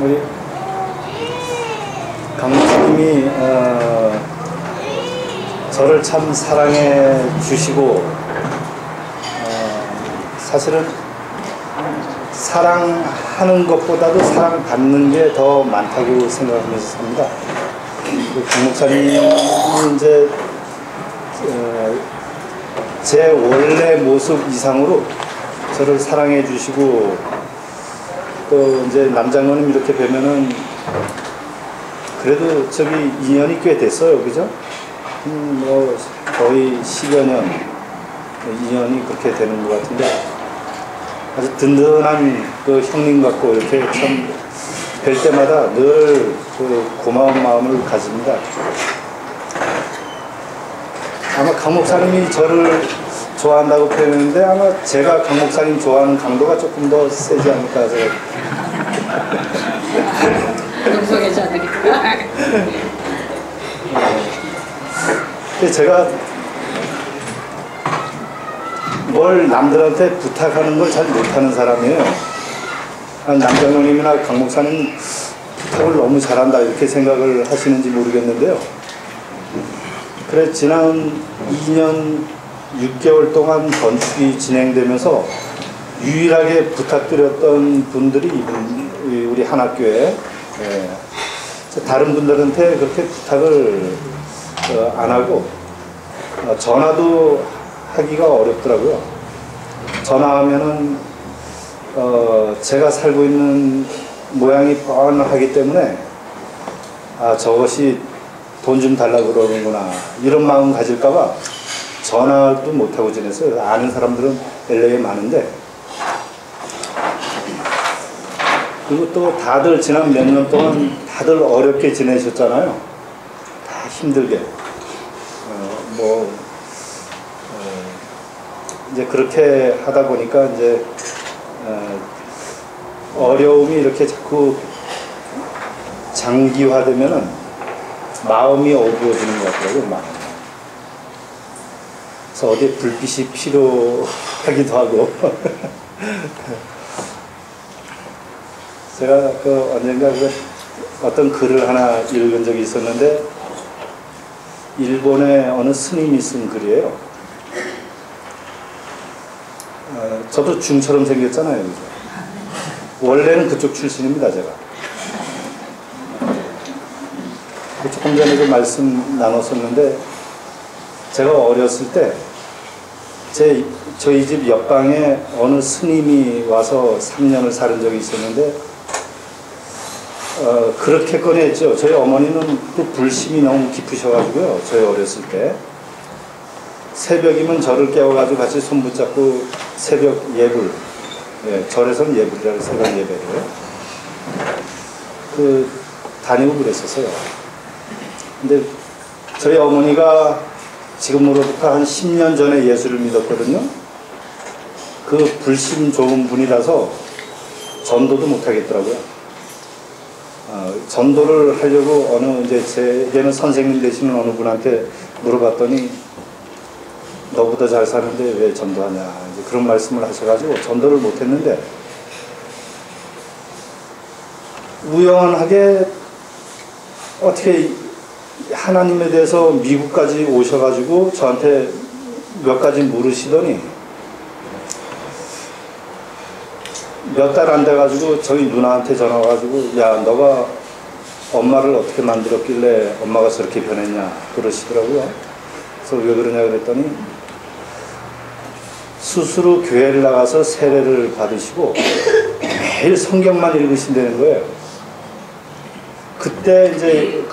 우리 강목사님이 저를 참 사랑해 주시고 사실은 사랑하는 것보다도 사랑받는 게 더 많다고 생각하면서 삽니다. 강목사님은 이제 제 원래 모습 이상으로 저를 사랑해 주시고 또 이제 남장로님 이렇게 뵈면은 그래도 저기 인연이 꽤 됐어요, 그죠? 뭐 거의 10여 년 인연이 그렇게 되는 것 같은데 아주 든든한 그 형님 같고 이렇게 참 뵐 때마다 늘 그 고마운 마음을 가집니다. 아마 강 목사님이 저를 좋아한다고 표현했는데 아마 제가 강 목사님 좋아하는 강도가 조금 더 세지 않을까 제가. 동성애자 아니니까. 제가 뭘 남들한테 부탁하는 걸 잘 못하는 사람이에요. 남장로님이나 강 목사님 부탁을 너무 잘한다 이렇게 생각을 하시는지 모르겠는데요. 그래 지난 2년 6개월 동안 건축이 진행되면서 유일하게 부탁드렸던 분들이 우리 한학교에 다른 분들한테 그렇게 부탁을 안 하고 전화도 하기가 어렵더라고요. 전화하면은 제가 살고 있는 모양이 뻔하기 때문에 저것이 돈 좀 달라고 그러는구나 이런 마음 가질까봐 전화도 못하고 지냈어요. 아는 사람들은 LA에 많은데. 그리고 또 다들 지난 몇 년 동안 다들 어렵게 지내셨잖아요. 다 힘들게. 이제 그렇게 하다 보니까 이제 어려움이 이렇게 자꾸 장기화되면은 마음이 어두워지는 것 같더라고요, 마음. 그래서 어디에 불빛이 필요하기도 하고. 제가 언젠가 어떤 글을 하나 읽은 적이 있었는데, 일본의 어느 스님이 쓴 글이에요. 저도 중처럼 생겼잖아요. 그죠? 원래는 그쪽 출신입니다, 제가. 조금 전에도 말씀 나눴었는데, 제가 어렸을 때, 저희 집 옆방에 어느 스님이 와서 3년을 사는 적이 있었는데, 그렇게 꺼냈죠. 저희 어머니는 또 불심이 너무 깊으셔가지고요, 저희 어렸을 때. 새벽이면 저를 깨워가지고 같이 손 붙잡고 새벽 예불, 절에서는 예불이라고 새벽 예배를 다니고 그랬었어요. 근데 저희 어머니가 지금으로부터 한 10년 전에 예수를 믿었거든요. 그 불심 좋은 분이라서 전도도 못 하겠더라고요. 전도를 하려고 이제 제게는 선생님 되시는 어느 분한테 물어봤더니 너보다 잘 사는데 왜 전도하냐 이제 그런 말씀을 하셔가지고 전도를 못했는데 우연하게 어떻게 하나님에 대해서 미국까지 오셔가지고 저한테 몇 가지 물으시더니 몇 달 안 돼가지고 저희 누나한테 전화 와가지고 야 너가 엄마를 어떻게 만들었길래 엄마가 저렇게 변했냐 그러시더라고요. 그래서 왜 그러냐 그랬더니 스스로 교회를 나가서 세례를 받으시고 매일 성경만 읽으신다는 거예요. 그때 이제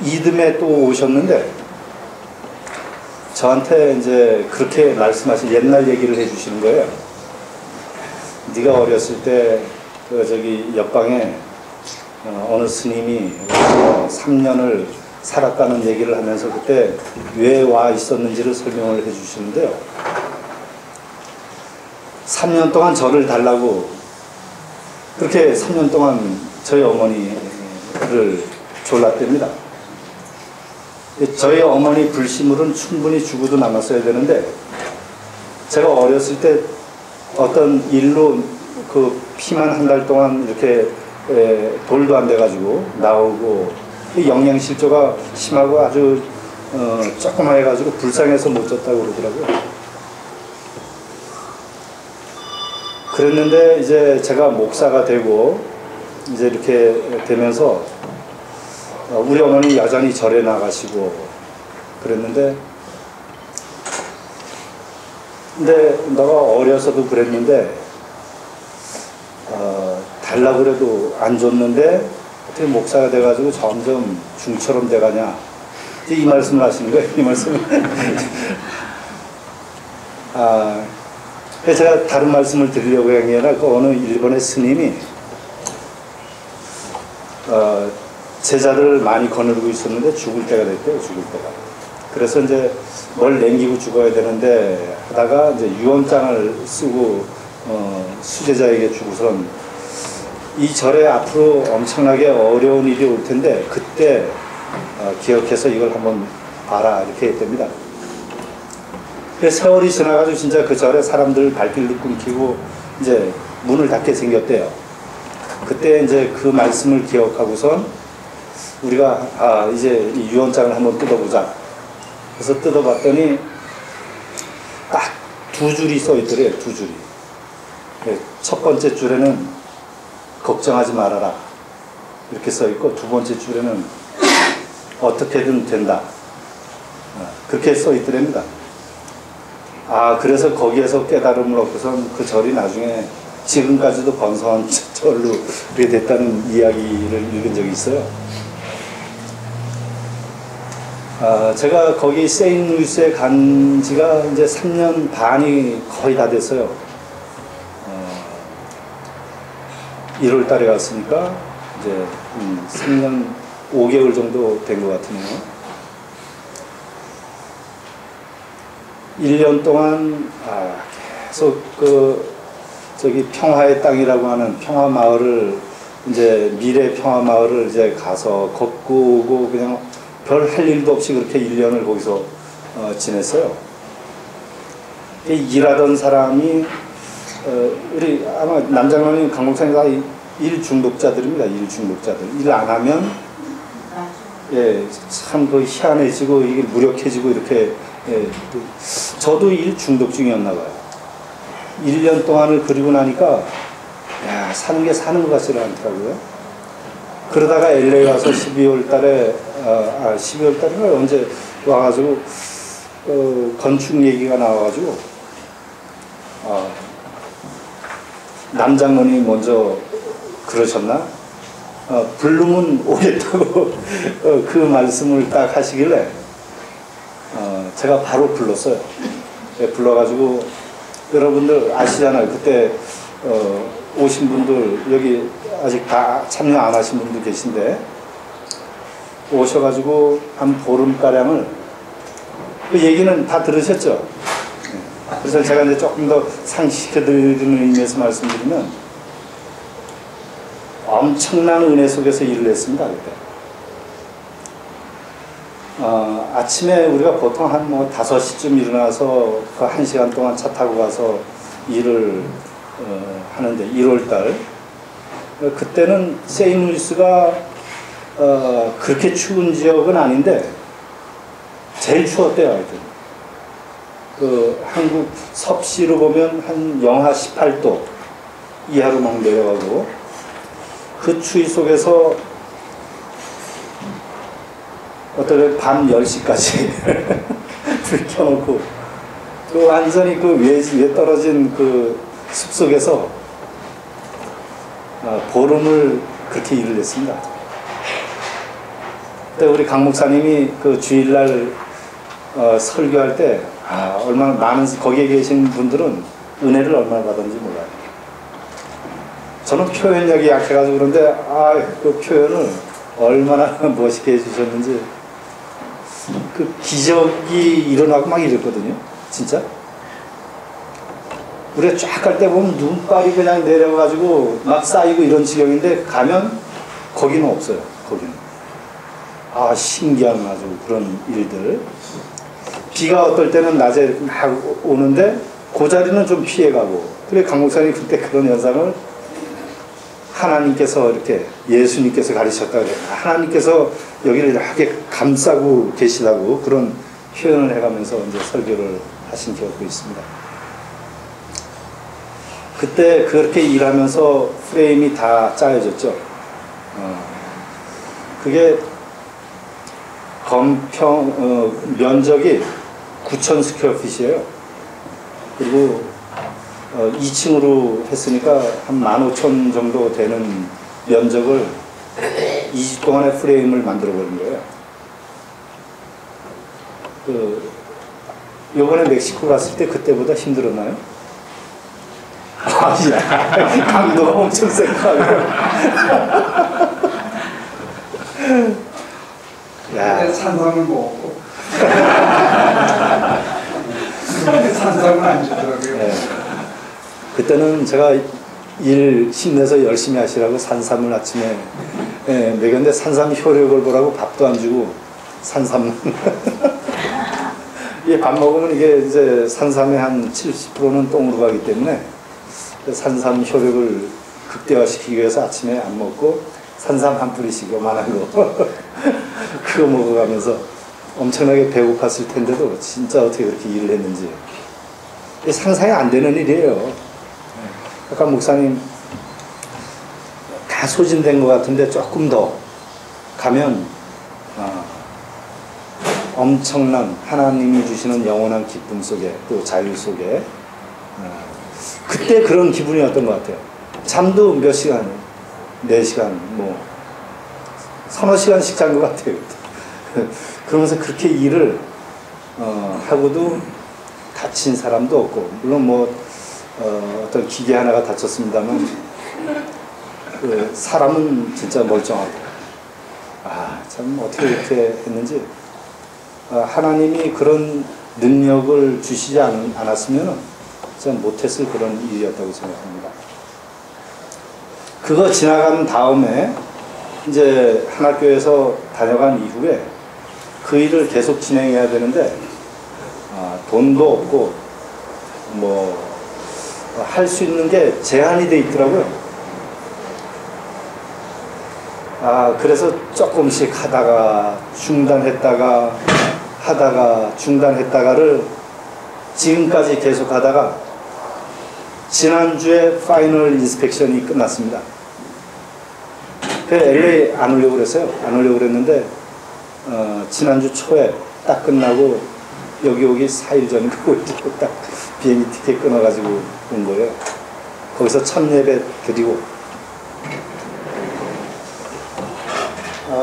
이듬해 또 오셨는데 저한테 이제 그렇게 말씀하신 옛날 얘기를 해주시는 거예요. 네가 어렸을 때 저기 옆방에 어느 스님이 3년을 살았다는 얘기를 하면서 그때 왜 와 있었는지를 설명을 해 주시는데요. 3년 동안 저를 달라고 그렇게 3년 동안 저희 어머니를 졸랐답니다. 저희 어머니 불심으로는 충분히 죽어도 남았어야 되는데 제가 어렸을 때 어떤 일로 그 피만 한 달 동안 이렇게 돌도 안 돼가지고 나오고 이 영양실조가 심하고 아주 조그만 해가지고 불쌍해서 못 졌다고 그러더라고요. 그랬는데 이제 제가 목사가 되고 이제 이렇게 되면서 우리 어머니 여전히 절에 나가시고 그랬는데 근데 너가 어려서도 그랬는데 달라 그래도 안 줬는데 어떻게 목사가 돼가지고 점점 중처럼 돼가냐 이 말씀을 하시는 거예요. 이 말씀을 제가 다른 말씀을 드리려고 한 게 아니라 그 어느 일본의 스님이 제자를 많이 거느리고 있었는데 죽을 때가 됐대요. 죽을 때가. 그래서 이제 뭘 남기고 죽어야 되는데 하다가 이제 유언장을 쓰고 수제자에게 주고선 이 절에 앞으로 엄청나게 어려운 일이 올 텐데 그때 기억해서 이걸 한번 봐라 이렇게 했답니다. 세월이 지나가지고 진짜 그 절에 사람들 발길도 끊기고 이제 문을 닫게 생겼대요. 그때 이제 그 말씀을 기억하고선 우리가 이제 이 유언장을 한번 뜯어보자. 그래서 뜯어봤더니 딱 두 줄이 써 있더래요. 두 줄이. 첫 번째 줄에는 걱정하지 말아라 이렇게 써 있고 두 번째 줄에는 어떻게든 된다 그렇게 써 있더랍니다. 그래서 거기에서 깨달음을 얻고선 그 절이 나중에 지금까지도 번성한 절로 그렇게 됐다는 이야기를 읽은 적이 있어요. 제가 거기 세인루이스에 간 지가 이제 3년 반이 거의 다 됐어요. 1월 달에 갔으니까 이제 3년 5개월 정도 된 것 같으네요. 1년 동안 계속 저기 평화의 땅이라고 하는 평화마을을 이제 미래 평화마을을 이제 가서 걷고 오고 그냥 별 할 일도 없이 그렇게 1년을 거기서 지냈어요. 일하던 사람이 우리 아마 남장관님 강목사님 다 일 중독자들입니다. 일 중독자들. 일 안 하면 참 그 희한해지고 이게 무력해지고 이렇게 저도 일 중독증이었나 봐요. 1년 동안을 그리고 나니까 사는 게 사는 것 같지는 않더라고요. 그러다가 LA 와서 12월 달에 12월 달인가 언제 와가지고 건축 얘기가 나와가지고 남장관이 먼저 그러셨나? 부르면 오겠다고 그 말씀을 딱 하시길래 제가 바로 불렀어요. 불러가지고 여러분들 아시잖아요. 그때 오신 분들 여기 아직 다 참여 안 하신 분도 계신데 오셔가지고 한 보름가량을 그 얘기는 다 들으셨죠? 그래서 제가 이제 조금 더 상시켜드리는 의미에서 말씀드리면 엄청난 은혜 속에서 일을 했습니다. 그때. 아침에 우리가 보통 한 5시쯤 일어나서 그 1시간 동안 차 타고 가서 일을 하는데 1월달 그때는 세인루이스가 그렇게 추운 지역은 아닌데 제일 추웠대요. 하여튼. 그 한국 섭씨로 보면 한 영하 18도 이하로 막 내려가고 그 추위 속에서 어떤 밤 10시까지 불 켜놓고 그 완전히 그 위에 떨어진 그 숲속에서 보름을 그렇게 일을 했습니다. 그때 우리 강 목사님이 그 주일날 설교할 때 얼마나 많은 거기에 계신 분들은 은혜를 얼마나 받았는지 몰라요. 저는 표현력이 약해가지고 그런데 그 표현을 얼마나 멋있게 해주셨는지 그 기적이 일어나고 막 이랬거든요. 진짜. 우리가 쫙 갈 때 보면 눈발이 그냥 내려가지고 막 쌓이고 이런 지경인데 가면 거기는 없어요. 거기는. 신기한 아주 그런 일들. 비가 어떨 때는 낮에 이렇게 막 오는데 그 자리는 좀 피해가고 그래 강 목사님 그때 그런 현상을 하나님께서 이렇게 예수님께서 가르쳤다 그래요. 하나님께서 여기를 이렇게 감싸고 계시다고 그런 표현을 해가면서 이제 설교를 하신 기억도 있습니다. 그때 그렇게 일하면서 프레임이 다 짜여졌죠. 그게 면적이 9,000 스퀘어핏이에요. 그리고 2층으로 했으니까 한 15,000 정도 되는 면적을 2주 동안에 프레임을 만들어 버린 거예요. 요번에 멕시코 갔을 때 그때보다 힘들었나요? 강도가 엄청 세고. 야. 산삼은 먹었고. 산삼은 안 주더라고요. 네. 그때는 제가 일 힘내서 열심히 하시라고 산삼을 아침에 먹였는데 산삼 효력을 보라고 밥도 안 주고 산삼. 이게 밥 먹으면 이게 이제 산삼의 한 70%는 똥으로 가기 때문에 산삼 효력을 극대화시키기 위해서 아침에 안 먹고 산삼 한 뿌리씩 요만한 거 그거 먹어가면서 엄청나게 배고팠을 텐데도 진짜 어떻게 그렇게 일을 했는지 상상이 안 되는 일이에요. 아까 목사님 다 소진된 것 같은데 조금 더 가면 엄청난 하나님이 주시는 영원한 기쁨 속에 또 자유 속에 그때 그런 기분이었던 것 같아요. 잠도 몇 시간, 4시간 뭐 서너 시간씩 잔 것 같아요. 그러면서 그렇게 일을 하고도 다친 사람도 없고 물론 뭐 어떤 기계 하나가 다쳤습니다만 그 사람은 진짜 멀쩡하고 참 어떻게 그렇게 했는지 하나님이 그런 능력을 주시지 않았으면 전 못했을 그런 일이었다고 생각합니다. 그거 지나간 다음에 이제 하나교에서 다녀간 이후에 그 일을 계속 진행해야 되는데 돈도 없고 뭐 할 수 있는 게 제한이 돼 있더라고요. 그래서 조금씩 하다가 중단했다가를 지금까지 계속 하다가 지난주에 파이널 인스펙션이 끝났습니다. 그래서 LA 안 오려고 그랬어요. 안 오려고 그랬는데 지난주 초에 딱 끝나고 여기 오기 4일 전에 딱 비행기 티켓 끊어가지고 온 거예요. 거기서 첫 예배 드리고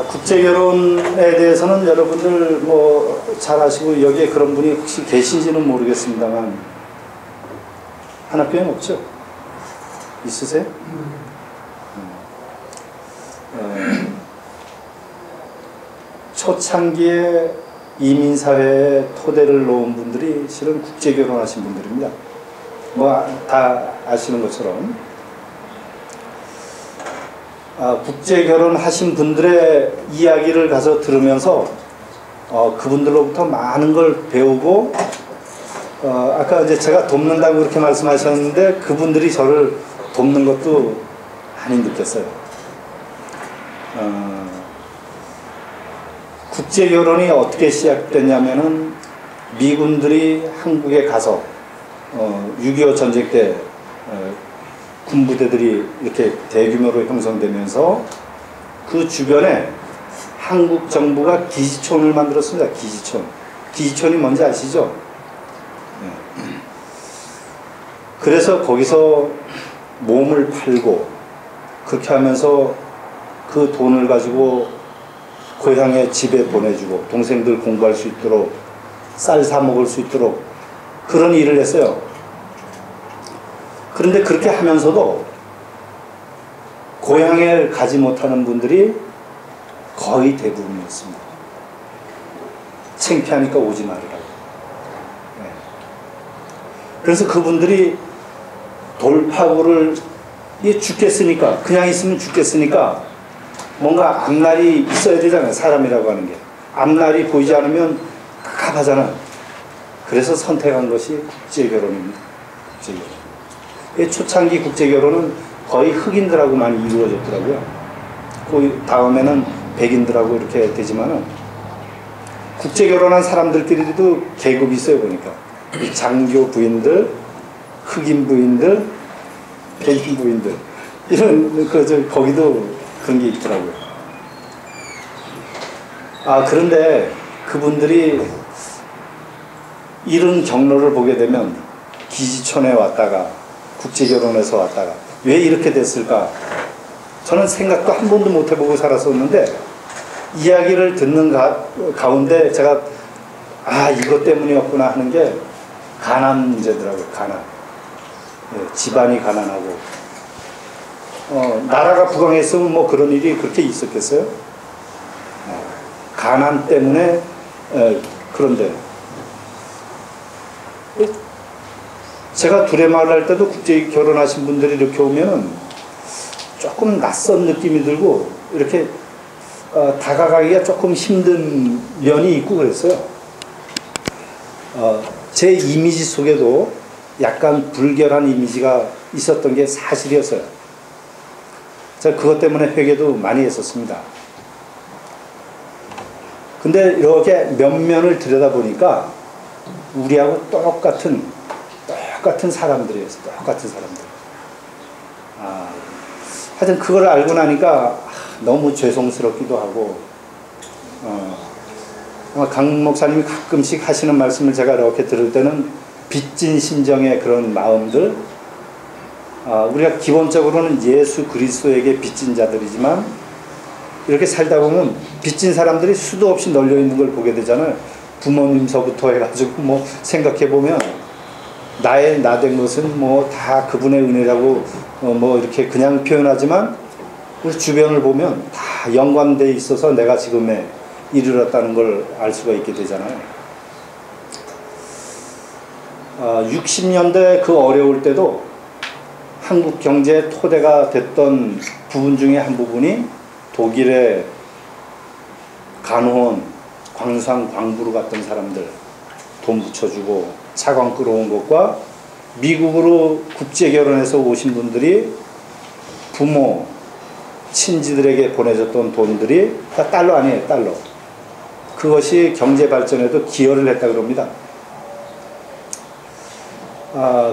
국제결혼에 대해서는 여러분들 뭐 잘 아시고 여기에 그런 분이 혹시 계신지는 모르겠습니다만 하나교회는 없죠? 있으세요? 초창기에 이민사회에 토대를 놓은 분들이 실은 국제결혼하신 분들입니다. 뭐 다 아시는 것처럼 국제결혼 하신 분들의 이야기를 가서 들으면서 그분들로부터 많은 걸 배우고 아까 이제 제가 돕는다고 그렇게 말씀하셨는데 그분들이 저를 돕는 것도 많이 느꼈어요. 국제결혼이 어떻게 시작됐냐면은 미군들이 한국에 가서 6.25 전쟁 때 군부대들이 이렇게 대규모로 형성되면서 그 주변에 한국 정부가 기지촌을 만들었습니다. 기지촌이 뭔지 아시죠? 네. 그래서 거기서 몸을 팔고 그렇게 하면서 그 돈을 가지고 고향에 집에 보내주고 동생들 공부할 수 있도록 쌀 사 먹을 수 있도록 그런 일을 했어요. 그런데 그렇게 하면서도 고향에 가지 못하는 분들이 거의 대부분이었습니다. 창피하니까 오지 말으라고. 네. 그래서 그분들이 돌파구를 죽겠으니까 그냥 있으면 죽겠으니까 뭔가 앞날이 있어야 되잖아요. 사람이라고 하는 게 앞날이 보이지 않으면 갑갑하잖아. 그래서 선택한 것이 국제결혼입니다. 국제결혼. 이 초창기 국제결혼은 거의 흑인들하고 많이 이루어졌더라고요. 그 다음에는 백인들하고 이렇게 되지만은 국제결혼한 사람들끼리도 계급이 있어요. 보니까 이 장교 부인들, 흑인 부인들, 백인 부인들 이런 거기도 그런 게 있더라고요. 그런데 그분들이 이런 경로를 보게 되면 기지촌에 왔다가 국제결혼에서 왔다가 왜 이렇게 됐을까? 저는 생각도 한 번도 못 해보고 살았었는데 이야기를 듣는 가운데 제가 이것 때문이었구나 하는 게 가난 문제더라고요. 가난. 집안이 가난하고 나라가 부강했으면 뭐 그런 일이 그렇게 있었겠어요? 가난 때문에 그런데 제가 두레마을 할 때도 국제 결혼하신 분들이 이렇게 오면은 조금 낯선 느낌이 들고 이렇게 다가가기가 조금 힘든 면이 있고 그랬어요. 제 이미지 속에도 약간 불결한 이미지가 있었던 게 사실이었어요. 제가 그것 때문에 회개도 많이 했었습니다. 근데 이렇게 면면을 들여다보니까 우리하고 똑같은 사람들이었어요. 똑같은 사람들. 하여튼 그걸 알고 나니까 너무 죄송스럽기도 하고 강 목사님이 가끔씩 하시는 말씀을 제가 이렇게 들을 때는 빚진 심정의 그런 마음들, 우리가 기본적으로는 예수 그리스도에게 빚진 자들이지만 이렇게 살다 보면 빚진 사람들이 수도 없이 널려 있는 걸 보게 되잖아요. 부모님서부터 해가지고 뭐 생각해 보면 나의 나된 것은 뭐 다 그분의 은혜라고 뭐 이렇게 그냥 표현하지만 우리 주변을 보면 다 연관돼 있어서 내가 지금에 이르렀다는 걸 알 수가 있게 되잖아요. 60년대 그 어려울 때도 한국 경제의 토대가 됐던 부분 중에 한 부분이 독일의 간호원, 광산 광부로 갔던 사람들 돈 붙여주고 차관 끌어온 것과 미국으로 국제결혼해서 오신 분들이 부모, 친지들에게 보내줬던 돈들이 다 달러 아니에요, 달러. 그것이 경제 발전에도 기여를 했다 그럽니다.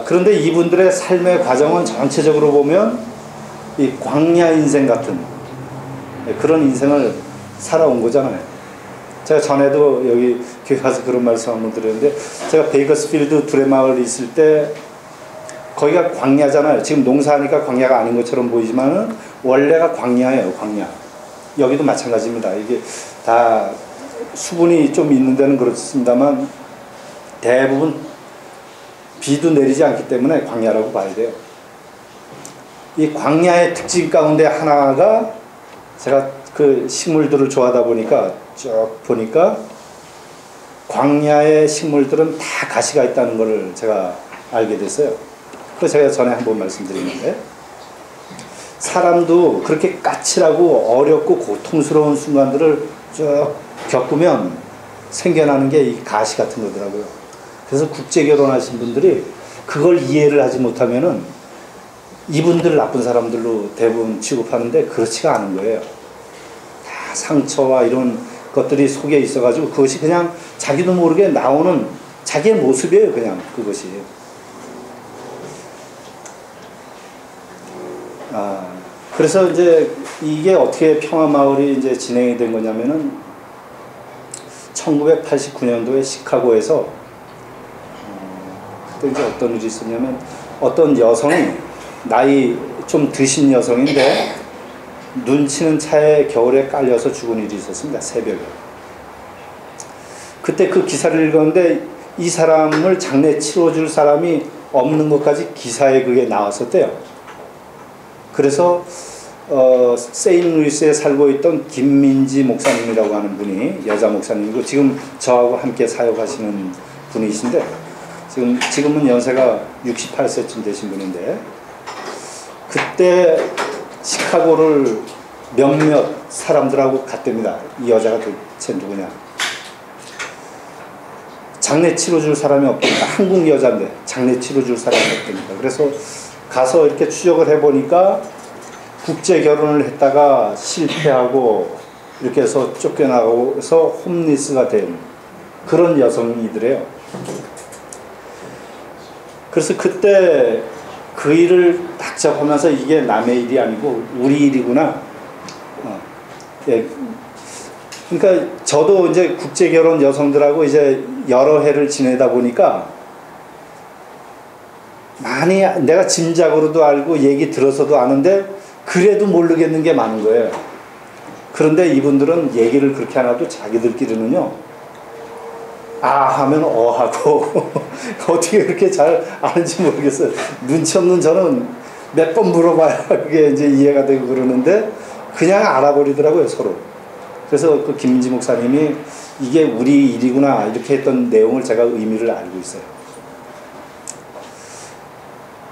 그런데 이분들의 삶의 과정은 전체적으로 보면 이 광야 인생 같은 그런 인생을 살아온 거잖아요. 제가 전에도 여기 교회 가서 그런 말씀 한번 드렸는데 제가 베이커스필드 두레마을 있을 때 거기가 광야잖아요. 지금 농사하니까 광야가 아닌 것처럼 보이지만은 원래가 광야예요. 광야. 여기도 마찬가지입니다. 이게 다 수분이 좀 있는 데는 그렇습니다만 대부분 비도 내리지 않기 때문에 광야라고 봐야 돼요. 이 광야의 특징 가운데 하나가 제가 그 식물들을 좋아하다 보니까 쭉 보니까 광야의 식물들은 다 가시가 있다는 것을 제가 알게 됐어요. 그래서 제가 전에 한번 말씀드렸는데 사람도 그렇게 까칠하고 어렵고 고통스러운 순간들을 쭉 겪으면 생겨나는 게 이 가시 같은 거더라고요. 그래서 국제 결혼하신 분들이 그걸 이해를 하지 못하면은 이분들 나쁜 사람들로 대부분 취급하는데 그렇지가 않은 거예요. 다 상처와 이런 것들이 속에 있어가지고 그것이 그냥 자기도 모르게 나오는 자기의 모습이에요. 그냥 그것이. 그래서 이제 이게 어떻게 평화마을이 이제 진행이 된 거냐면은 1989년도에 시카고에서 그때 이제 어떤 일이 있었냐면 어떤 여성이 나이 좀 드신 여성인데 눈 치는 차에 겨울에 깔려서 죽은 일이 있었습니다. 새벽에. 그때 그 기사를 읽었는데 이 사람을 장례 치러줄 사람이 없는 것까지 기사에 그게 나왔었대요. 그래서 세인루이스에 살고 있던 김민지 목사님이라고 하는 분이 여자 목사님이고 지금 저하고 함께 사역하시는 분이신데 지금은 연세가 68세쯤 되신 분인데 그때 시카고를 몇몇 사람들하고 갔답니다. 이 여자가 도대체 누구냐. 장례 치러줄 사람이 없다니까. 한국 여자인데 장례 치러줄 사람이 없다니까. 그래서 가서 이렇게 추적을 해보니까 국제 결혼을 했다가 실패하고 이렇게 해서 쫓겨나고서 홈리스가 된 그런 여성이더래요. 그래서 그때 그 일을 딱 접하면서 이게 남의 일이 아니고 우리 일이구나. 예. 그러니까 저도 이제 국제 결혼 여성들하고 이제 여러 해를 지내다 보니까 많이 내가 짐작으로도 알고 얘기 들어서도 아는데 그래도 모르겠는 게 많은 거예요. 그런데 이분들은 얘기를 그렇게 안 해도 자기들끼리는요, 아 하면 어 하고 어떻게 그렇게 잘 아는지 모르겠어요. 눈치 없는 저는 몇 번 물어봐야 그게 이제 이해가 되고 그러는데 그냥 알아버리더라고요, 서로. 그래서 그 김은지 목사님이 이게 우리 일이구나 이렇게 했던 내용을 제가 의미를 알고 있어요.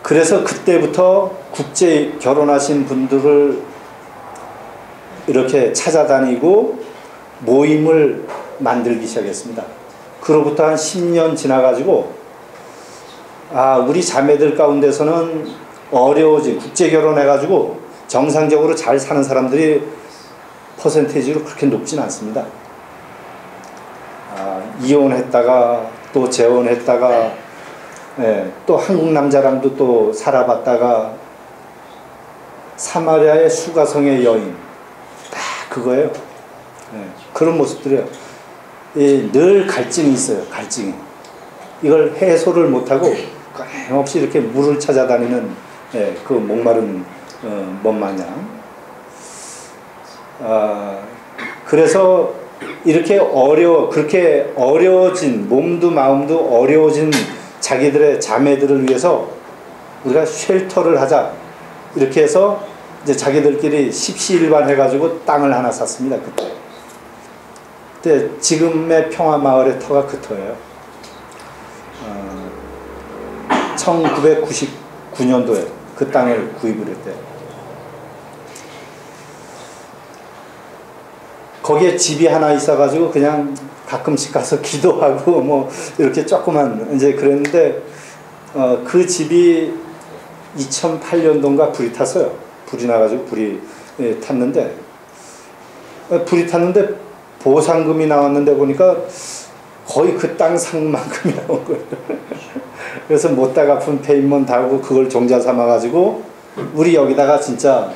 그래서 그때부터 국제 결혼하신 분들을 이렇게 찾아다니고 모임을 만들기 시작했습니다. 그로부터 한 10년 지나가지고 우리 자매들 가운데서는 어려워진 국제 결혼해가지고 정상적으로 잘 사는 사람들이 퍼센테이지로 그렇게 높진 않습니다. 이혼했다가 또 재혼했다가 또 한국 남자랑도 또 살아봤다가 사마리아의 수가성의 여인 딱 그거예요. 그런 모습들이에요. 늘 갈증이 있어요. 갈증이. 이걸 해소를 못하고 끊임없이 이렇게 물을 찾아다니는 그 목마른 먼 마냥. 그래서 이렇게 그렇게 어려워진 몸도 마음도 어려워진 자기들의 자매들을 위해서 우리가 쉘터를 하자 이렇게 해서 이제 자기들끼리 십시일반 해가지고 땅을 하나 샀습니다. 그때 지금의 평화마을의 터가 그 터예요. 1999년도에 그 땅을 구입을 했대요. 거기에 집이 하나 있어가지고 그냥 가끔씩 가서 기도하고 뭐 이렇게 조그만 이제 그랬는데 그 집이 2008년도인가 불이 탔어요. 불이 나가지고 불이 탔는데 보상금이 나왔는데 보니까 거의 그 땅 상만큼이 나온 거예요. 그래서 못다 갚은 페인먼 달고 그걸 종자 삼아가지고 우리 여기다가 진짜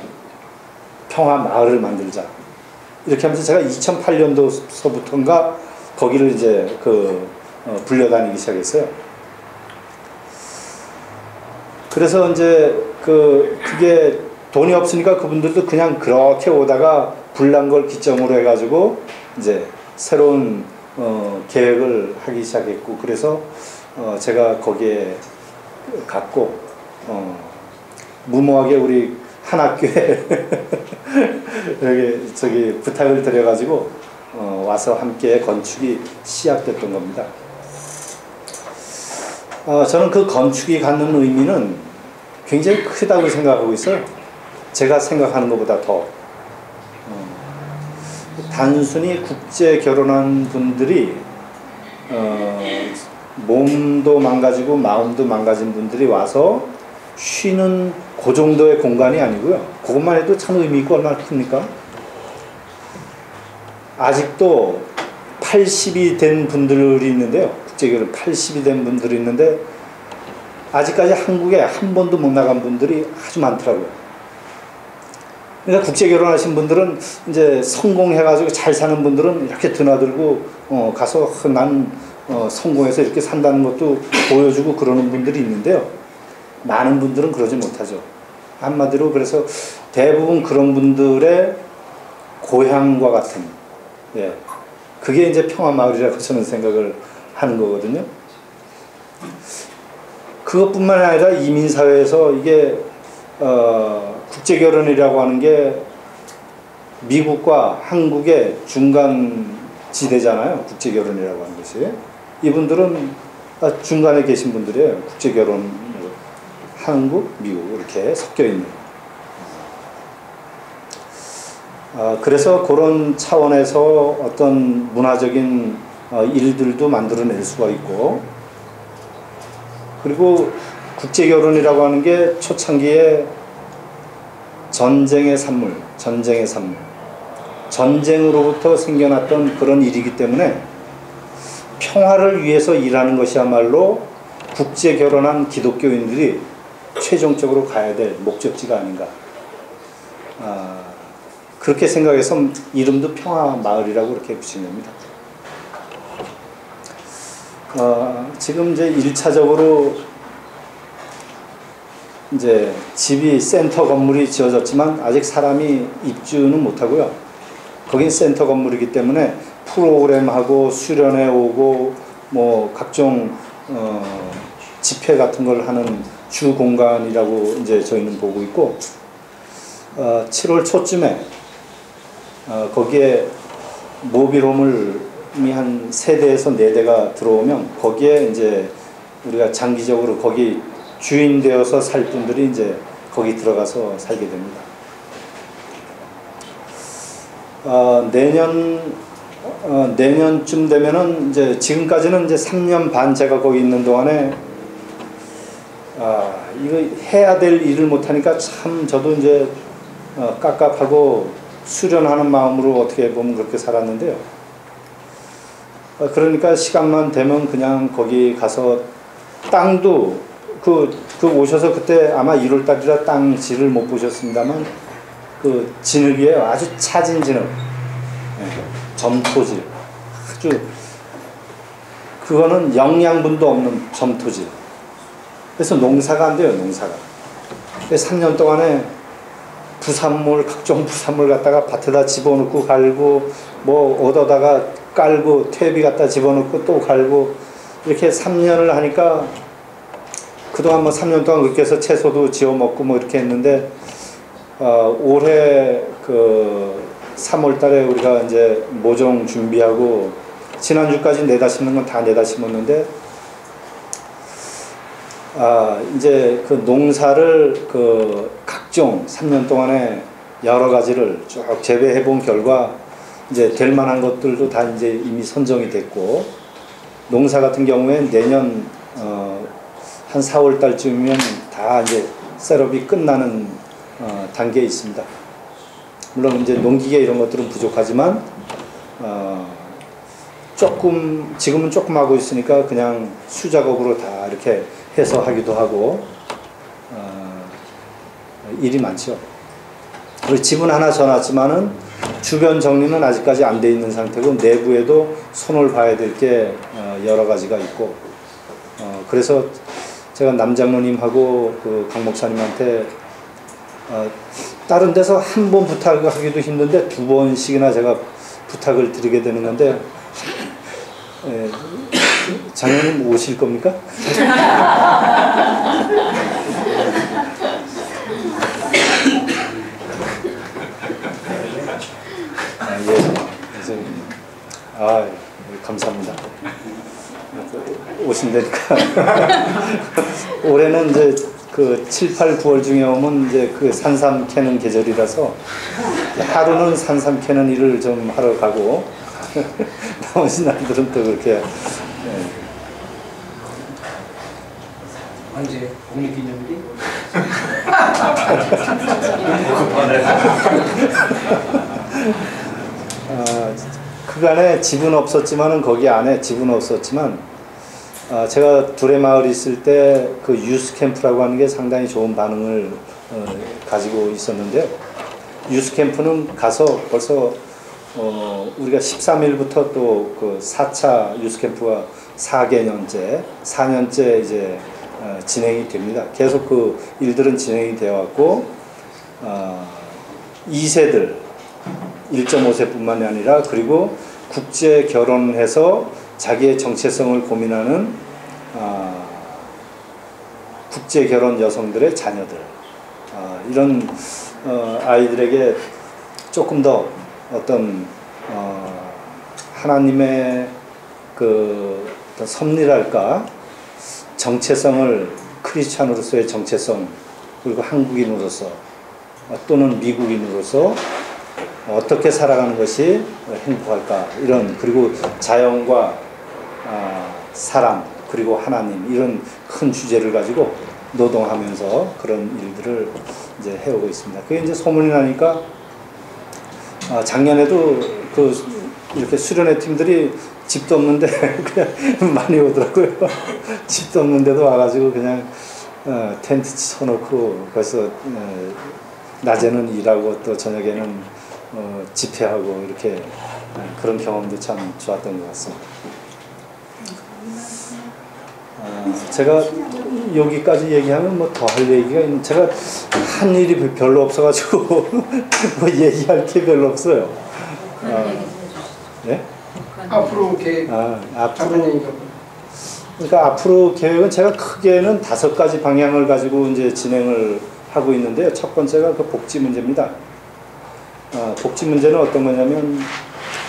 평화 마을을 만들자. 이렇게 하면서 제가 2008년도서부터인가 거기를 이제 불려다니기 시작했어요. 그래서 이제 그게 돈이 없으니까 그분들도 그냥 그렇게 오다가 불난 걸 기점으로 해가지고 이제 새로운 계획을 하기 시작했고 그래서 제가 거기에 갔고 무모하게 우리 한 학교에 여기 부탁을 드려가지고 와서 함께 건축이 시작됐던 겁니다. 저는 그 건축이 갖는 의미는 굉장히 크다고 생각하고 있어요. 제가 생각하는 것보다 더 단순히 국제 결혼한 분들이 몸도 망가지고 마음도 망가진 분들이 와서 쉬는 그 정도의 공간이 아니고요. 그것만 해도 참 의미 있고 얼마나 큽니까? 아직도 80이 된 분들이 있는데요. 국제결혼 80이 된 분들이 있는데 아직까지 한국에 한 번도 못 나간 분들이 아주 많더라고요. 그러니까 국제결혼하신 분들은 이제 성공해가지고 잘 사는 분들은 이렇게 드나들고 가서 난 성공해서 이렇게 산다는 것도 보여주고 그러는 분들이 있는데요. 많은 분들은 그러지 못하죠. 한마디로 그래서 대부분 그런 분들의 고향과 같은 그게 이제 평화마을이라고 저는 생각을 하는 거거든요. 그것뿐만 아니라 이민사회에서 이게 국제결혼이라고 하는 게 미국과 한국의 중간 지대잖아요. 국제결혼이라고 하는 것이. 이분들은 중간에 계신 분들이에요. 국제결혼 한국, 미국 이렇게 섞여 있는. 그래서 그런 차원에서 어떤 문화적인 일들도 만들어낼 수가 있고 그리고 국제결혼이라고 하는 게 초창기에 전쟁의 산물, 전쟁으로부터 생겨났던 그런 일이기 때문에 평화를 위해서 일하는 것이야말로 국제결혼한 기독교인들이 최종적으로 가야 될 목적지가 아닌가. 그렇게 생각해서 이름도 평화마을이라고 그렇게 붙인 겁니다. 지금 이제 1차적으로 이제 집이 센터 건물이 지어졌지만 아직 사람이 입주는 못하고요. 거긴 센터 건물이기 때문에 프로그램하고 수련회 오고 뭐 각종 집회 같은 걸 하는 주 공간이라고 이제 저희는 보고 있고 7월 초쯤에 거기에 모빌홈이 한 3대에서 4대가 들어오면 거기에 이제 우리가 장기적으로 거기 주인 되어서 살 분들이 이제 거기 들어가서 살게 됩니다. 내년쯤 되면은 이제 지금까지는 이제 3년 반 제가 거기 있는 동안에 이거 해야 될 일을 못하니까 참 저도 이제 깝깝하고 수련하는 마음으로 어떻게 보면 그렇게 살았는데요. 그러니까 시간만 되면 그냥 거기 가서 땅도 그 오셔서 그때 아마 1월 달이라 땅 질을 못 보셨습니다만 그 진흙이에요. 아주 차진 진흙. 점토질. 아주 그거는 영양분도 없는 점토질. 그래서 농사가 안 돼요. 농사가. 그래서 3년 동안에 각종 부산물 갖다가 밭에다 집어넣고 갈고 뭐 얻어다가 깔고 퇴비 갖다 집어넣고 또 갈고 이렇게 3년을 하니까 그동안 뭐 3년 동안 그렇게 해서 채소도 지어 먹고 뭐 이렇게 했는데 올해 그 3월 달에 우리가 이제 모종 준비하고 지난주까지 내다 심는 건 다 내다 심었는데 이제 그 농사를 그 각종 3년 동안에 여러 가지를 쭉 재배해 본 결과 이제 될 만한 것들도 다 이제 이미 선정이 됐고 농사 같은 경우에 내년 한 4월 달쯤이면 다 이제 셋업이 끝나는 단계에 있습니다. 물론 이제 농기계 이런 것들은 부족하지만 지금은 조금 하고 있으니까 그냥 수작업으로 다 이렇게 해서 하기도 하고 일이 많죠. 그리고 집은 하나 져놨지만은 주변 정리는 아직까지 안 돼 있는 상태고 내부에도 손을 봐야 될 게 여러 가지가 있고 그래서 제가 남장로님하고 그 강 목사님한테 다른 데서 한 번 부탁하기도 힘든데 2번씩이나 제가 부탁을 드리게 되는 건데 장로님 오실 겁니까? 감사합니다. 오신다니까. 올해는 이제 그 7, 8, 9월 중에 오면 이제 그 산삼 캐는 계절이라서 하루는 산삼 캐는 일을 좀 하러 가고 나머지 날들은 또 그렇게 언제 독립기념일이? 그간에 집은 없었지만은 거기 안에 집은 없었지만 제가 두레마을 있을 때 그 유스 캠프라고 하는 게 상당히 좋은 반응을 가지고 있었는데 유스 캠프는 가서 벌써 우리가 13일부터 또 그 4차 유스 캠프가 4년째 이제 진행이 됩니다. 계속 그 일들은 진행이 되어 왔고 2세들 1.5세뿐만이 아니라 그리고 국제 결혼해서 자기의 정체성을 고민하는 국제 결혼 여성들의 자녀들 이런 아이들에게 조금 더 어떤 하나님의 그 섭리랄까 정체성을 크리스찬으로서의 정체성 그리고 한국인으로서 또는 미국인으로서 어떻게 살아가는 것이 행복할까 이런 그리고 자연과 사람 그리고 하나님 이런 큰 주제를 가지고 노동하면서 그런 일들을 이제 해오고 있습니다. 그게 이제 소문이 나니까 작년에도 이렇게 수련회 팀들이 집도 없는데 그냥 많이 오더라고요. 집도 없는데도 와가지고 그냥 텐트 쳐놓고 그래서 낮에는 일하고 또 저녁에는 집회하고 이렇게 그런 경험도 참 좋았던 것 같습니다. 제가 여기까지 얘기하면 뭐 더 할 얘기가 있는, 제가 한 일이 별로 없어가지고 뭐 얘기할 게 별로 없어요. 네? 앞으로 계획 앞으로, 그러니까 앞으로 계획은 제가 크게는 5가지 방향을 가지고 이제 진행을 하고 있는데요. 첫 번째가 그 복지 문제입니다. 복지 문제는 어떤 거냐면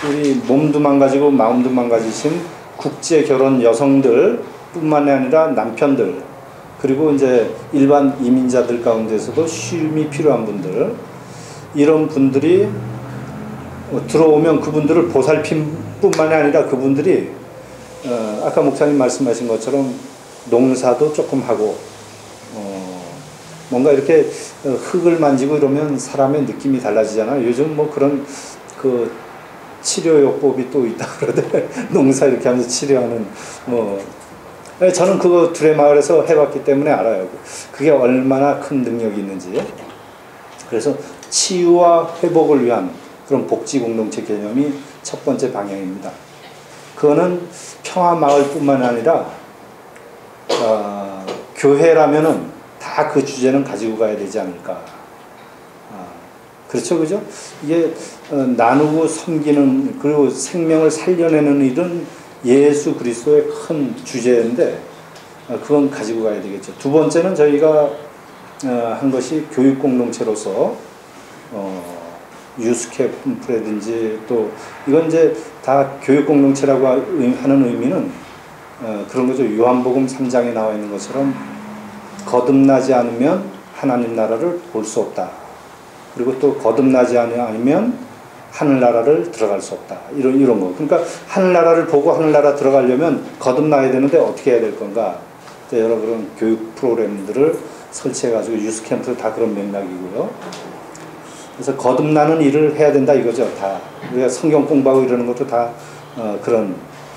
우리 몸도 망가지고 마음도 망가지신 국제 결혼 여성들 뿐만이 아니라 남편들, 그리고 이제 일반 이민자들 가운데서도 쉼이 필요한 분들, 이런 분들이 들어오면 그분들을 보살핌 뿐만이 아니라 그분들이 아까 목사님 말씀하신 것처럼 농사도 조금 하고 뭔가 이렇게 흙을 만지고 이러면 사람의 느낌이 달라지잖아요. 요즘 뭐 그런 그 치료요법이 또 있다 그러대. 농사 이렇게 하면서 치료하는 뭐, 저는 그거 두레마을에서 해봤기 때문에 알아요. 그게 얼마나 큰 능력이 있는지. 그래서 치유와 회복을 위한 그런 복지 공동체 개념이 첫 번째 방향입니다. 그거는 평화마을뿐만 아니라 교회라면은 다 그 주제는 가지고 가야 되지 않을까. 그렇죠, 그죠? 이게 나누고 섬기는, 그리고 생명을 살려내는 일은 예수 그리스도의 큰 주제인데 그건 가지고 가야 되겠죠. 두 번째는 저희가 한 것이 교육 공동체로서 유스캠프라든지 또 이건 이제 다 교육 공동체라고 하는 의미는 그런 거죠. 요한복음 3장에 나와 있는 것처럼 거듭나지 않으면 하나님 나라를 볼 수 없다. 그리고 또 거듭나지 않으면 하늘나라를 들어갈 수 없다. 이런 거. 그러니까 하늘나라를 보고 하늘나라 들어가려면 거듭나야 되는데 어떻게 해야 될 건가. 여러 그런 교육 프로그램들을 설치해가지고 유스캠프도 다 그런 맥락이고요. 그래서 거듭나는 일을 해야 된다 이거죠. 다 우리가 성경 공부하고 이러는 것도 다 그런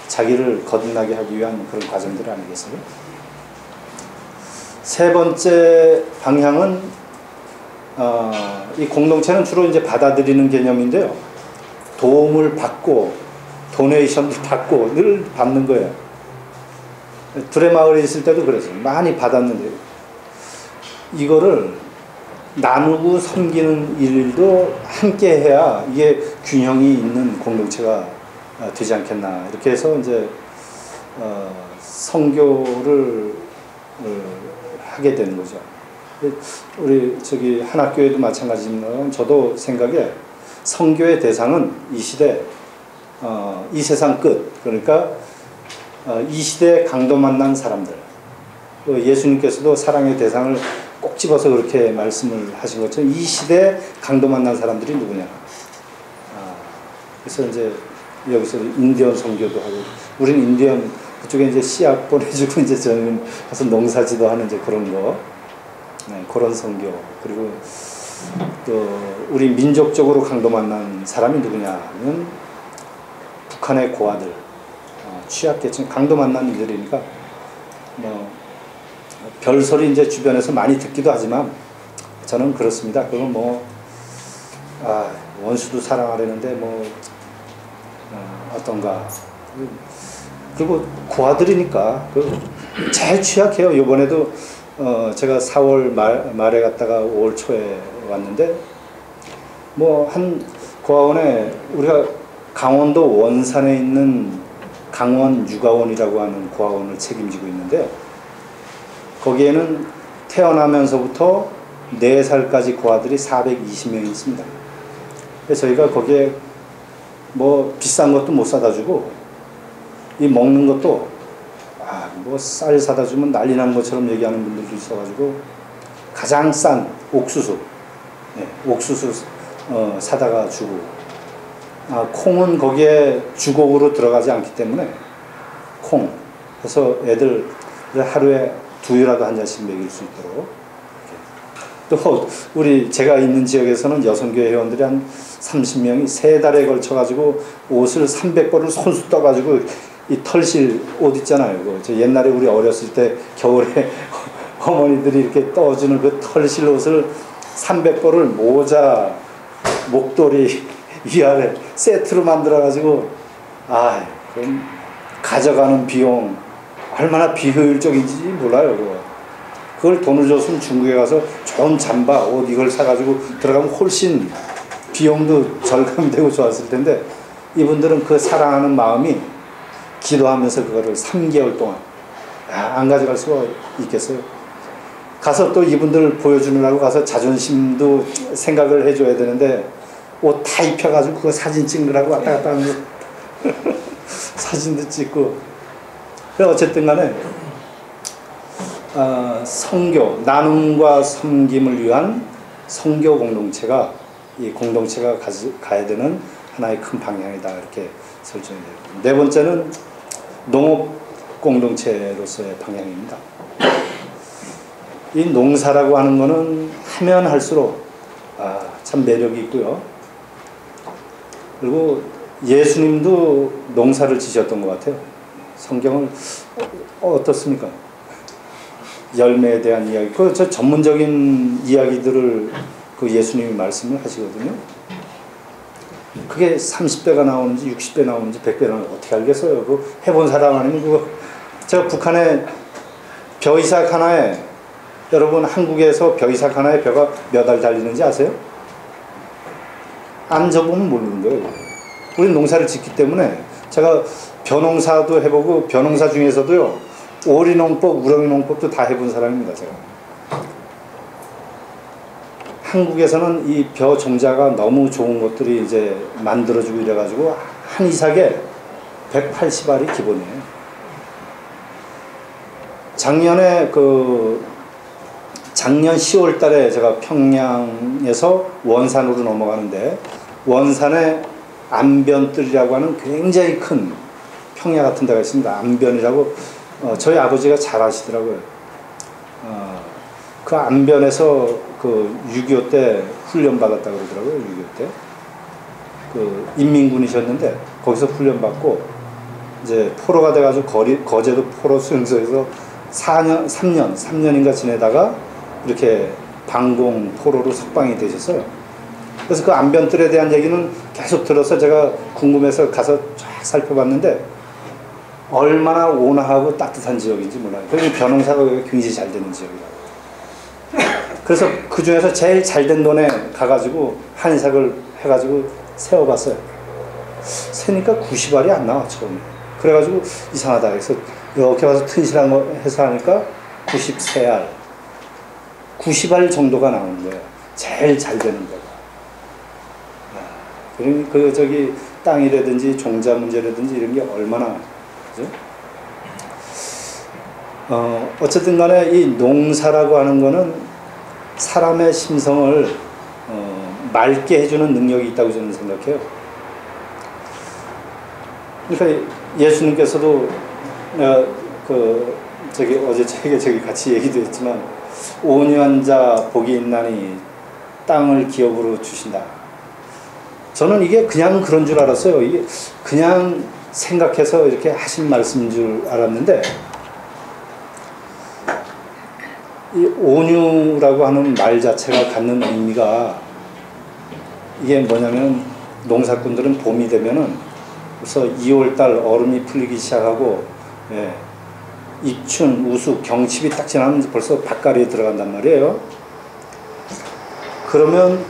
자기를 거듭나게 하기 위한 그런 과정들 아니겠어요? 세 번째 방향은 이 공동체는 주로 이제 받아들이는 개념인데요. 도움을 받고 도네이션도 받고 늘 받는 거예요. 두레마을에 있을 때도 그랬어요. 많이 받았는데 이거를 나누고 섬기는 일도 함께 해야 이게 균형이 있는 공동체가 되지 않겠나. 이렇게 해서 이제 선교를 하게 되는 거죠. 우리 저기 한학교에도 마찬가지지만 저도 생각에 선교의 대상은 이 시대 이 세상 끝, 그러니까 이 시대에 강도 만난 사람들. 예수님께서도 사랑의 대상을 꼭 집어서 그렇게 말씀을 하신 것처럼 이 시대에 강도 만난 사람들이 누구냐. 그래서 이제 여기서 인디언 선교도 하고, 우린 인디언 그쪽에 이제 씨앗 보내주고 이제 저는 가서 농사지도 하는 이제 그런 거. 네, 그런 선교. 그리고 또 우리 민족적으로 강도 만난 사람이 누구냐면 북한의 고아들, 취약계층 강도 만난 이들이니까 뭐 별소리 이제 주변에서 많이 듣기도 하지만 저는 그렇습니다. 그건 뭐 원수도 사랑하려는데 뭐 어떤가. 그리고 고아들이니까 제일 취약해요. 이번에도 제가 4월 말에 갔다가 5월 초에 왔는데 뭐 한 고아원에 우리가 강원도 원산에 있는 강원 육아원이라고 하는 고아원을 책임지고 있는데요. 거기에는 태어나면서부터 4살까지 고아들이 420명이 있습니다. 그래서 저희가 거기에 뭐 비싼 것도 못 사다 주고 이 먹는 것도 뭐 쌀 사다 주면 난리 나는 것처럼 얘기하는 분들도 있어가지고 가장 싼 옥수수, 옥수수 사다가 주고, 콩은 거기에 주곡으로 들어가지 않기 때문에 콩. 그래서 애들 하루에 두유라도 한 잔씩 먹일 수 있도록. 또 우리 제가 있는 지역에서는 여성교회 회원들이 한 30명이 3달에 걸쳐가지고 옷을 300벌을 손수 떠가지고 이 털실 옷 있잖아요. 저 옛날에 우리 어렸을 때 겨울에 어머니들이 이렇게 떠주는 그 털실 옷을 300벌을 모자, 목도리, 위아래 세트로 만들어가지고 그럼 가져가는 비용 얼마나 비효율적인지 몰라요. 그걸 돈을 줬으면 중국에 가서 좋은 잠바, 옷 이걸 사가지고 들어가면 훨씬 비용도 절감이 되고 좋았을 텐데 이분들은 그 사랑하는 마음이 기도하면서 그거를 3개월 동안 안 가져갈 수가 있겠어요. 가서 또 이분들 보여주느라고 가서 자존심도 생각을 해줘야 되는데 옷 다 입혀가지고 그거 사진 찍느라고 왔다 갔다 하는 거 사진도 찍고. 어쨌든 간에 성교, 나눔과 섬김을 위한 성교 공동체가 이 공동체가 가야 되는 하나의 큰 방향이다 이렇게 설정이 돼요. 네 번째는 농업 공동체로서의 방향입니다. 이 농사라고 하는 거는 하면 할수록 참 매력이 있고요. 그리고 예수님도 농사를 지셨던 것 같아요. 성경을 어떻습니까? 열매에 대한 이야기, 저 전문적인 이야기들을 그 예수님이 말씀을 하시거든요. 그게 30배가 나오는지 60배 나오는지 100배 나오는지 어떻게 알겠어요? 그거 해본 사람 아니면 그거. 제가 북한에 벼이삭 하나에, 여러분 한국에서 벼이삭 하나에 벼가 몇 알 달리는지 아세요? 안 접으면 모르는 거예요. 우리 농사를 짓기 때문에 제가 벼농사도 해보고 벼농사 중에서도요 오리농법, 우렁이농법도 다 해본 사람입니다. 제가 한국에서는 이 벼 종자가 너무 좋은 것들이 이제 만들어지고 이래가지고 한 이삭에 180알이 기본이에요. 작년 10월 달에 제가 평양에서 원산으로 넘어가는데 원산에 안변뜰이라고 하는 굉장히 큰 평야 같은 데가 있습니다. 안변이라고 저희 아버지가 잘 아시더라고요. 그 안변에서 그 6.25 때 훈련 받았다고 그러더라고요. 6.25 때. 그 인민군이셨는데 거기서 훈련 받고 이제 포로가 돼가지고 거제도 포로 수용소에서 3년인가 지내다가 이렇게 방공 포로로 석방이 되셨어요. 그래서 그 안변뜰에 대한 얘기는 계속 들어서 제가 궁금해서 가서 쫙 살펴봤는데 얼마나 온화하고 따뜻한 지역인지 몰라요. 그리고 벼농사가 굉장히 잘 되는 지역이라고. 그래서 그 중에서 제일 잘 된 don에 가가지고 한의삭을 해가지고 세워봤어요. 세니까 90알이 안 나와 처음에. 그래가지고 이상하다 해서 이렇게 와서 튼실한 거 해서 하니까 93알, 90알 정도가 나오는 거예요. 제일 잘 되는 데가. 그러니 저기 땅이라든지 종자 문제라든지 이런 게 얼마나, 그죠? 어쨌든 간에 이 농사라고 하는 거는 사람의 심성을 맑게 해주는 능력이 있다고 저는 생각해요. 그러니까 예수님께서도 어제 책에 저기 같이 얘기도 했지만 온유한 자 복이 있나니 땅을 기업으로 주신다. 저는 이게 그냥 그런 줄 알았어요. 이게 그냥 생각해서 이렇게 하신 말씀인 줄 알았는데 이 온유라고 하는 말 자체가 갖는 의미가 이게 뭐냐면 농사꾼들은 봄이 되면은 그래서 2월달 얼음이 풀리기 시작하고 입춘, 우수, 경칩이 딱 지나면 벌써 밭가리에 들어간단 말이에요. 그러면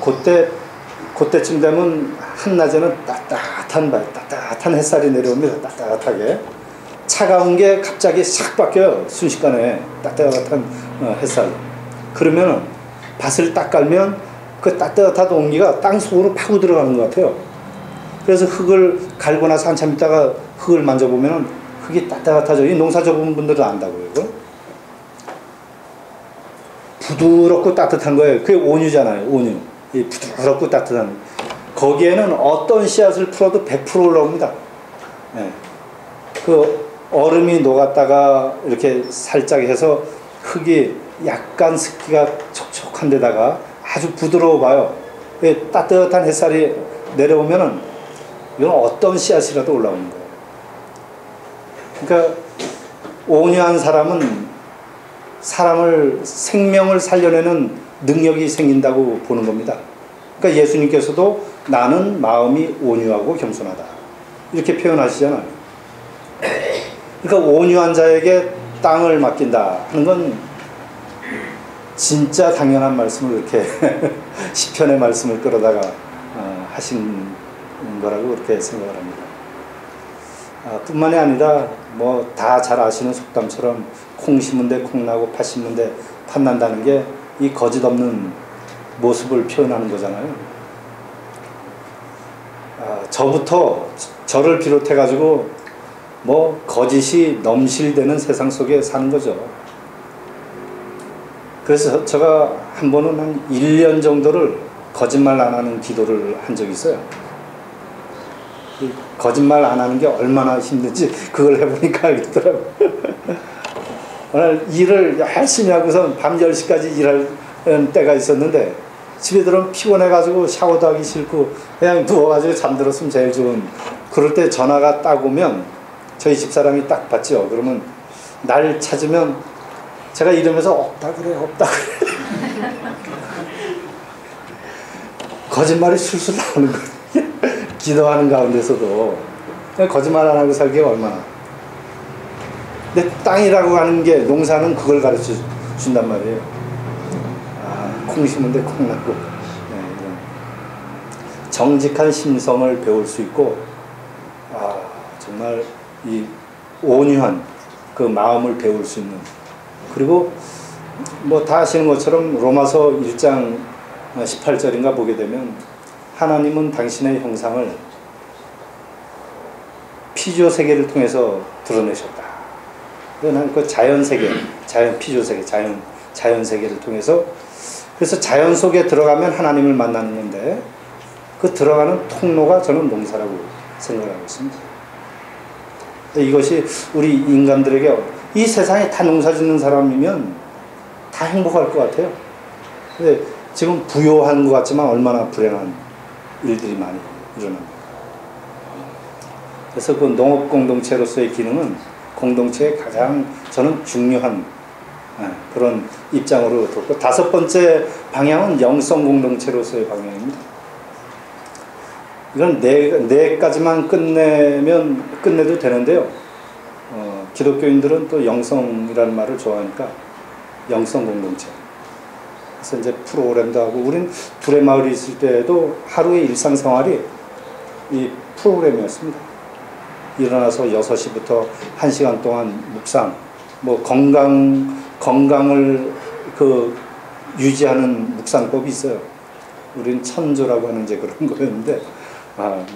그때쯤 되면 한낮에는 따뜻한 햇살이 내려옵니다. 따뜻하게. 차가운 게 갑자기 싹 바뀌어요. 순식간에 따뜻한 햇살. 그러면 밭을 딱 깔면 그 따뜻한 온기가 땅 속으로 파고 들어가는 것 같아요. 그래서 흙을 갈고 나서 한참 있다가 흙을 만져보면 흙이 따뜻하죠. 이 농사 접은 분들은 안다고요. 이거? 부드럽고 따뜻한 거예요. 그게 온유잖아요. 온유. 이 부드럽고 따뜻한. 거기에는 어떤 씨앗을 풀어도 100% 올라옵니다. 그 얼음이 녹았다가 이렇게 살짝 해서 흙이 약간 습기가 촉촉한 데다가 아주 부드러워 봐요. 따뜻한 햇살이 내려오면은 이건 어떤 씨앗이라도 올라오는 거예요. 그러니까 온유한 사람은 사람을 생명을 살려내는 능력이 생긴다고 보는 겁니다. 그러니까 예수님께서도 나는 마음이 온유하고 겸손하다 이렇게 표현하시잖아요. 그러니까 온유한 자에게 땅을 맡긴다 하는 건 진짜 당연한 말씀을 이렇게 시편의 말씀을 끌어다가 하신 거라고 그렇게 생각을 합니다. 뿐만이 아니라 뭐 다 잘 아시는 속담처럼 콩 심은 데 콩 나고 팥 심은 데 팥 난다는 게 이 거짓 없는 모습을 표현하는 거잖아요. 저부터 저를 비롯해 가지고 뭐 거짓이 넘실대는 세상 속에 사는 거죠. 그래서 제가 한 번은 한 1년 정도를 거짓말 안 하는 기도를 한 적이 있어요. 거짓말 안 하는 게 얼마나 힘든지 그걸 해보니까 알겠더라고요. 오늘 일을 열심히 하고서 밤 10시까지 일할 때가 있었는데 집에 들어오면 피곤해가지고 샤워도 하기 싫고 그냥 누워가지고 잠들었으면 제일 좋은. 그럴 때 전화가 딱 오면 저희 집사람이 딱 받죠. 그러면 날 찾으면 제가 이러면서 없다 그래 없다 그래 거짓말이 술술 나오는 거예요. 기도하는 가운데서도 거짓말 안 하고 살기가 얼마나. 근데 땅이라고 하는 게 농사는 그걸 가르쳐 준단 말이에요. 콩 심은데 콩 나고. 이런 정직한 심성을 배울 수 있고 정말 이 온유한 그 마음을 배울 수 있는. 그리고 뭐 다 아시는 것처럼 로마서 1장 18절인가 보게 되면 하나님은 당신의 형상을 피조 세계를 통해서 드러내셨다. 그 자연 세계, 자연 피조 세계, 자연 세계를 통해서. 그래서 자연 속에 들어가면 하나님을 만나는 건데 그 들어가는 통로가 저는 농사라고 생각하고 있습니다. 이것이 우리 인간들에게 이 세상에 다 농사 짓는 사람이면 다 행복할 것 같아요. 근데 지금 부요한 것 같지만 얼마나 불행한 일들이 많이 일어납니다. 그래서 그 농업 공동체로서의 기능은 공동체의 가장 저는 중요한 그런 입장으로 뒀고, 다섯 번째 방향은 영성 공동체로서의 방향입니다. 이건 네 가지만 끝내도 되는데요. 기독교인들은 또 영성이라는 말을 좋아하니까 영성 공동체. 그래서 이제 프로그램도 하고, 우린 둘의 마을이 있을 때도 하루의 일상생활이 이 프로그램이었습니다. 일어나서 6시부터 1시간 동안 묵상, 뭐 건강을 유지하는 묵상법이 있어요. 우린 천조라고 하는 이제 그런 거였는데,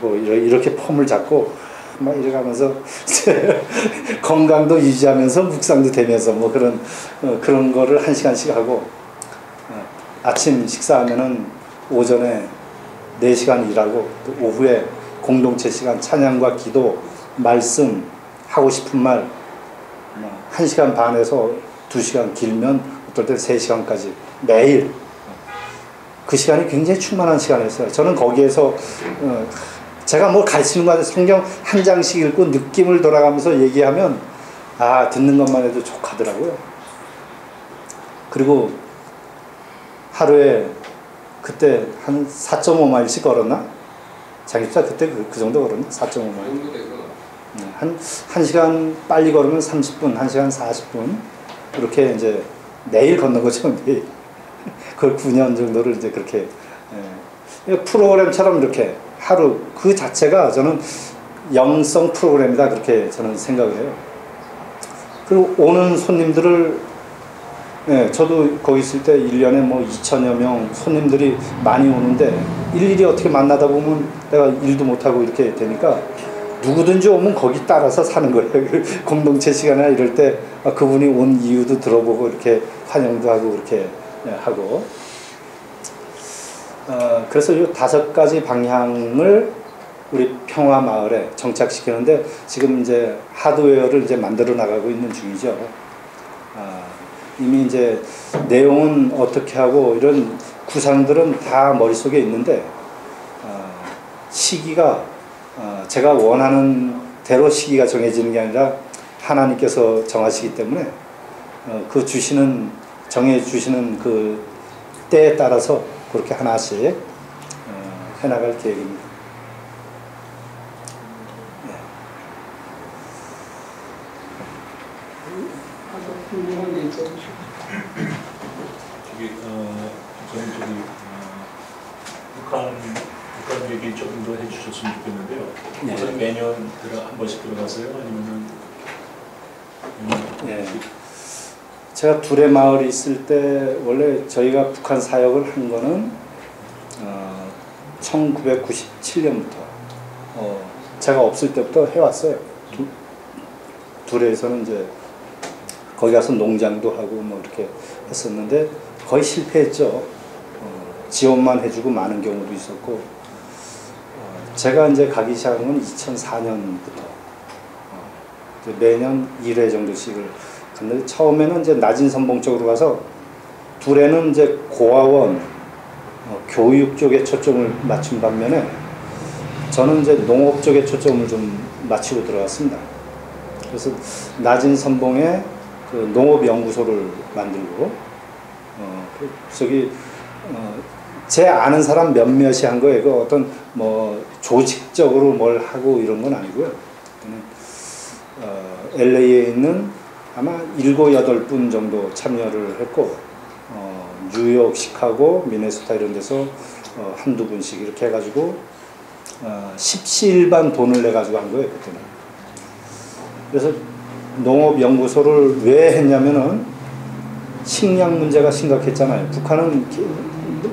뭐 이렇게 폼을 잡고 막 이래가면서 건강도 유지하면서 묵상도 되면서 뭐 그런 거를 1시간씩 하고, 아침 식사하면은 오전에 4시간 일하고, 또 오후에 공동체 시간 찬양과 기도, 말씀, 하고 싶은 말 1시간 반에서 2시간, 길면 어떨 때 3시간까지 매일. 그 시간이 굉장히 충만한 시간이었어요. 저는 거기에서 제가 뭐 가르치는 거 아니라 성경 한 장씩 읽고 느낌을 돌아가면서 얘기하면 듣는 것만 해도 족하더라고요. 그리고 하루에 그때 한 4.5마일씩 걸었나? 장집사 그때 그 정도 걸었나? 4.5마일. 한 시간 빨리 걸으면 30분, 1시간 40분. 그렇게 이제 매일 걷는 거죠. 그걸 9년 정도를 이제 그렇게. 프로그램처럼 이렇게 하루 그 자체가 저는 영성 프로그램이다. 그렇게 저는 생각을 해요. 그리고 오는 손님들을 저도 거기 있을 때 1년에 뭐 2천여 명 손님들이 많이 오는데 일일이 어떻게 만나다 보면 내가 일도 못하고 이렇게 되니까 누구든지 오면 거기 따라서 사는 거예요. 공동체 시간이나 이럴 때 그분이 온 이유도 들어보고 이렇게 환영도 하고 그렇게 하고. 그래서 이 5가지 방향을 우리 평화마을에 정착시키는데 지금 이제 하드웨어를 이제 만들어 나가고 있는 중이죠. 이미 이제 내용은 어떻게 하고 이런 구상들은 다 머릿속에 있는데 시기가 제가 원하는 대로 시기가 정해지는 게 아니라 하나님께서 정하시기 때문에 그 정해주시는 그 때에 따라서 그렇게 하나씩 해나갈 계획입니다. 궁금한 게 있죠. 저는 북한 얘기 조금 더 해주셨으면 좋겠는데요. 네. 우선 매년 한 번씩 들어가세요? 아니면은? 네. 제가 둘의 마을이 있을 때 원래 저희가 북한 사역을 한 거는 1997년부터 제가 없을 때부터 해왔어요. 둘에서는 이제 거기 가서 농장도 하고 뭐 이렇게 했었는데 거의 실패했죠. 지원만 해주고 많은 경우도 있었고 제가 이제 가기 시작한 건 2004년부터 매년 1회 정도씩을 갔는데 처음에는 이제 낮은 선봉 쪽으로 가서 둘에는 이제 고아원 교육 쪽에 초점을 맞춘 반면에 저는 이제 농업 쪽에 초점을 좀 맞추고 들어갔습니다. 그래서 낮은 선봉에 그 농업연구소를 만들고 제 아는 사람 몇몇이 한 거예요. 그 어떤 뭐 조직적으로 뭘 하고 이런 건 아니고요. LA에 있는 아마 7, 8분 정도 참여를 했고 뉴욕, 시카고, 미네소타 이런 데서 한두 분씩 이렇게 해가지고 십시일반 돈을 내가지고 한 거예요. 그때는. 그래서 농업연구소를 왜 했냐면은 식량 문제가 심각했잖아요. 북한은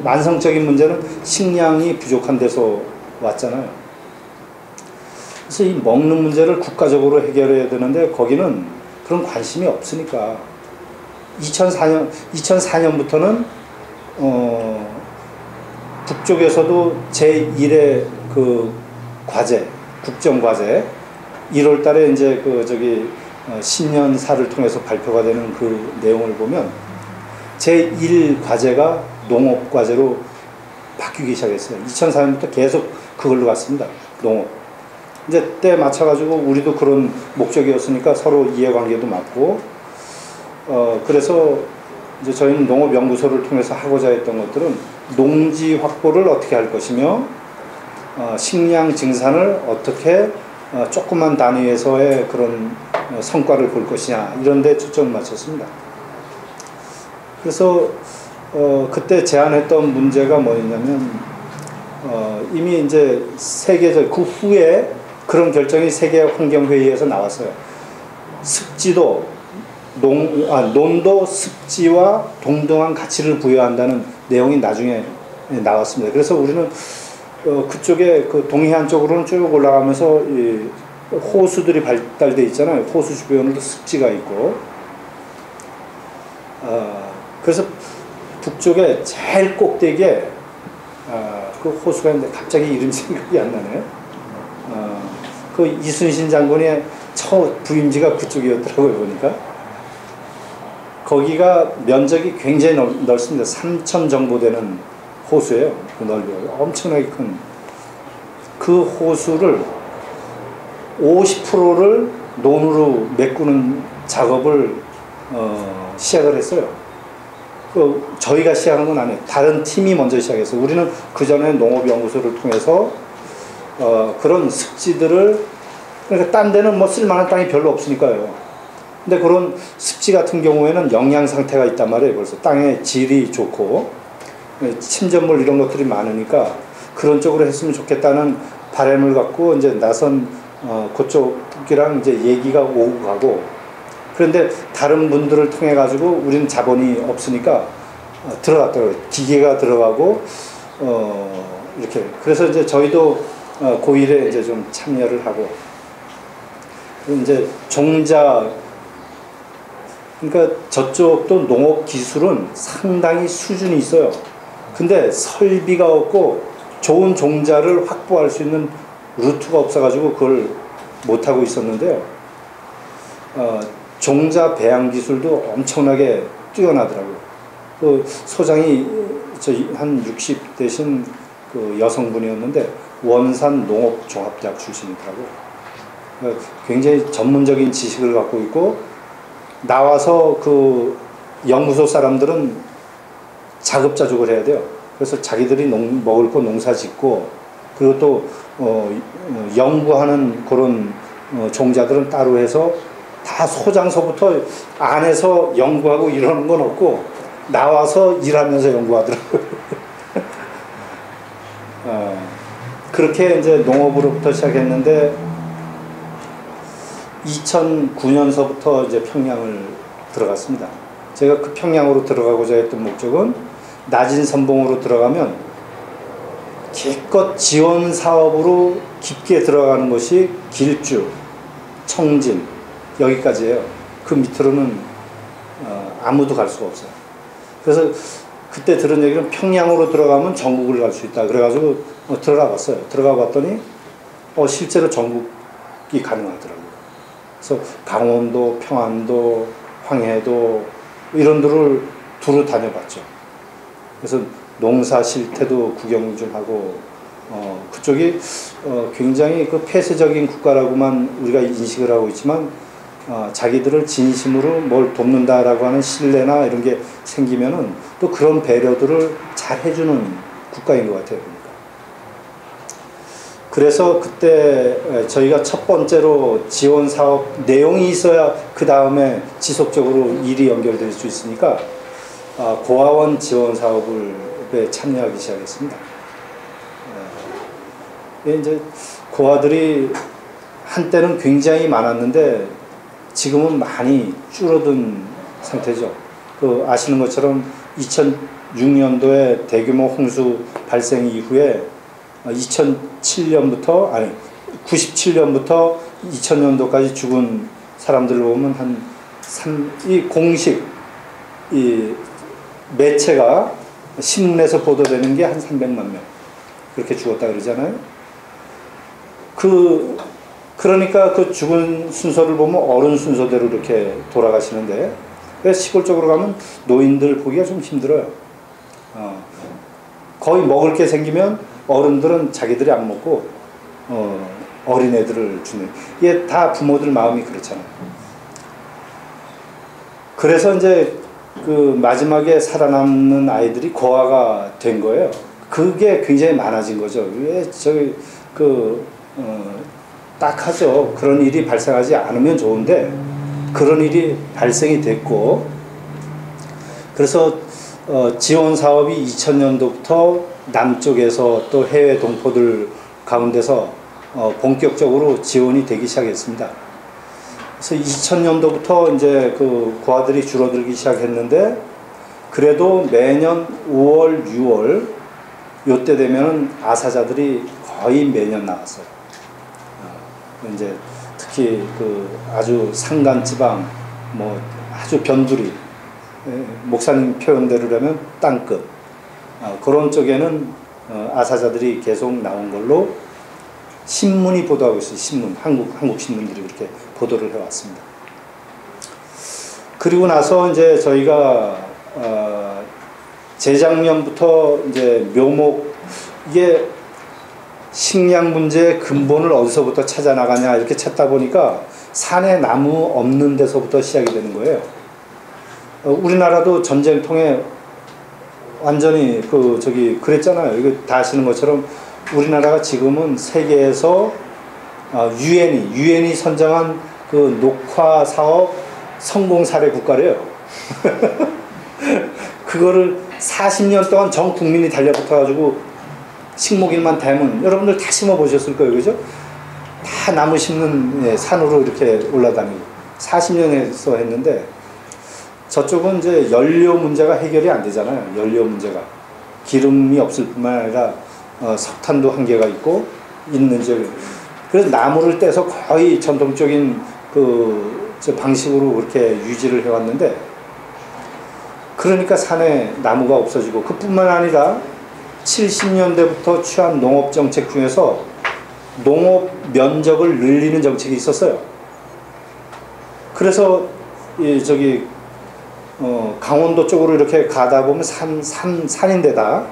만성적인 문제는 식량이 부족한 데서 왔잖아요. 그래서 이 먹는 문제를 국가적으로 해결해야 되는데 거기는 그런 관심이 없으니까 2004년부터는 북쪽에서도 제1의 그 과제, 국정과제 1월 달에 이제 신년사를 통해서 발표가 되는 그 내용을 보면 제1 과제가 농업 과제로 바뀌기 시작했어요. 2004년부터 계속 그걸로 갔습니다. 농업. 이제 때에 맞춰가지고 우리도 그런 목적이었으니까 서로 이해관계도 맞고, 그래서 이제 저희는 농업연구소를 통해서 하고자 했던 것들은 농지 확보를 어떻게 할 것이며, 식량 증산을 어떻게 조그만 단위에서의 그런 성과를 볼 것이냐, 이런 데 초점을 맞췄습니다. 그래서 그때 제안했던 문제가 뭐였냐면 이미 이제 세계적 그 후에 그런 결정이 세계 환경회의에서 나왔어요. 습지도 논도 습지와 동등한 가치를 부여한다는 내용이 나중에 나왔습니다. 그래서 우리는 그쪽에 그 동해안 쪽으로는 쭉 올라가면서 이 호수들이 발달돼 있잖아요. 호수 주변으로 습지가 있고, 그래서 북쪽에 제일 꼭대기에 그 호수가 있는데 갑자기 이름 생각이 안 나네요. 그 이순신 장군의 첫 부임지가 그쪽이었더라고요, 보니까. 거기가 면적이 굉장히 넓습니다. 3,000 정도 되는 호수예요. 그 넓이가 엄청나게 큰. 그 호수를 50%를 논으로 메꾸는 작업을 시작을 했어요. 저희가 시작한 건 아니에요. 다른 팀이 먼저 시작했어요. 우리는 그 전에 농업연구소를 통해서 그런 습지들을, 그러니까 딴 데는 뭐 쓸만한 땅이 별로 없으니까요. 근데 그런 습지 같은 경우에는 영양 상태가 있단 말이에요. 벌써 땅의 질이 좋고 침전물 이런 것들이 많으니까 그런 쪽으로 했으면 좋겠다는 바람을 갖고 이제 나선 그쪽이랑 이제 얘기가 오고 가고, 그런데 다른 분들을 통해 가지고 우리는 자본이 없으니까 들어갔더라고요. 기계가 들어가고 이렇게. 그래서 이제 저희도 고1에 이제 좀 참여를 하고, 이제 종자, 그러니까 저쪽도 농업 기술은 상당히 수준이 있어요. 근데 설비가 없고 좋은 종자를 확보할 수 있는 루트가 없어가지고 그걸 못하고 있었는데요. 종자 배양 기술도 엄청나게 뛰어나더라고요. 그 소장이 한 60 되신 그 여성분이었는데 원산 농업종합대학 출신이더라고요. 그러니까 굉장히 전문적인 지식을 갖고 있고, 나와서 그 연구소 사람들은 자급자족을 해야 돼요. 그래서 자기들이 먹을 거 농사 짓고, 그리고 또 연구하는 그런 종자들은 따로 해서 다 소장서부터 안에서 연구하고 이러는 건 없고 나와서 일하면서 연구하더라고요. 그렇게 이제 농업으로부터 시작했는데 2009년서부터 이제 평양을 들어갔습니다. 제가 그 평양으로 들어가고자 했던 목적은 낮은 선봉으로 들어가면 기껏 지원 사업으로 깊게 들어가는 것이 길주, 청진 여기까지예요. 그 밑으로는 아무도 갈 수가 없어요. 그래서 그때 들은 얘기는 평양으로 들어가면 전국을 갈 수 있다. 그래가지고 들어가 봤어요. 들어가 봤더니 실제로 전국이 가능하더라고요. 그래서 강원도, 평안도, 황해도 이런 데를 두루 다녀봤죠. 그래서 농사 실태도 구경 좀 하고, 그쪽이 굉장히 그 폐쇄적인 국가라고만 우리가 인식을 하고 있지만, 자기들을 진심으로 뭘 돕는다라고 하는 신뢰나 이런 게 생기면은 또 그런 배려들을 잘 해주는 국가인 것 같아요. 그러니까. 그래서 그때 저희가 첫 번째로 지원 사업 내용이 있어야 그 다음에 지속적으로 일이 연결될 수 있으니까 고아원 지원 사업에 참여하기 시작했습니다. 이제 고아들이 한때는 굉장히 많았는데 지금은 많이 줄어든 상태죠. 그 아시는 것처럼 2006년도에 대규모 홍수 발생 이후에 97년부터 2000년도까지 죽은 사람들을 보면 이 공식 이 매체가 신문에서 보도되는 게 한 300만 명 그렇게 죽었다 그러잖아요. 그러니까 그 죽은 순서를 보면 어른 순서대로 이렇게 돌아가시는데, 그래서 시골 쪽으로 가면 노인들 보기가 좀 힘들어요. 거의 먹을 게 생기면 어른들은 자기들이 안 먹고 어린애들을 주는, 이게 다 부모들 마음이 그렇잖아요. 그래서 이제 그 마지막에 살아남는 아이들이 고아가 된 거예요. 그게 굉장히 많아진 거죠. 왜 딱 하죠. 그런 일이 발생하지 않으면 좋은데 그런 일이 발생이 됐고, 그래서 지원 사업이 2000년도부터 남쪽에서 또 해외 동포들 가운데서 본격적으로 지원이 되기 시작했습니다. 그래서 2000년도부터 이제 그 고아들이 줄어들기 시작했는데, 그래도 매년 5월, 6월 요때 되면은 아사자들이 거의 매년 나왔어요. 이제 특히 그 아주 산간지방, 뭐 아주 변두리, 목사님 표현대로라면 땅끝, 그런 쪽에는 아사자들이 계속 나온 걸로 신문이 보도하고 있어요. 신문, 한국 신문들이 그렇게 보도를 해왔습니다. 그리고 나서 이제 저희가 재작년부터 이제 묘목, 이게 식량 문제의 근본을 어디서부터 찾아 나가냐 이렇게 찾다 보니까 산에 나무 없는 데서부터 시작이 되는 거예요. 우리나라도 전쟁통에 완전히 그랬잖아요. 이거 다 아시는 것처럼 우리나라가 지금은 세계에서 유엔이 선정한 그 녹화 사업 성공 사례 국가래요. 그거를 40년 동안 전 국민이 달려붙어가지고 식목일만 되면 여러분들 다 심어보셨을 거예요. 그죠? 다 나무 심는 산으로 이렇게 올라다니고 40년에서 했는데, 저쪽은 이제 연료 문제가 해결이 안 되잖아요. 연료 문제가. 기름이 없을 뿐만 아니라 석탄도 한계가 있고 있는 지역. 그래서 나무를 떼서 거의 전통적인 방식으로 그렇게 유지를 해왔는데, 그러니까 산에 나무가 없어지고, 그뿐만 아니라 70년대부터 취한 농업 정책 중에서 농업 면적을 늘리는 정책이 있었어요. 그래서 강원도 쪽으로 이렇게 가다 보면 산인데다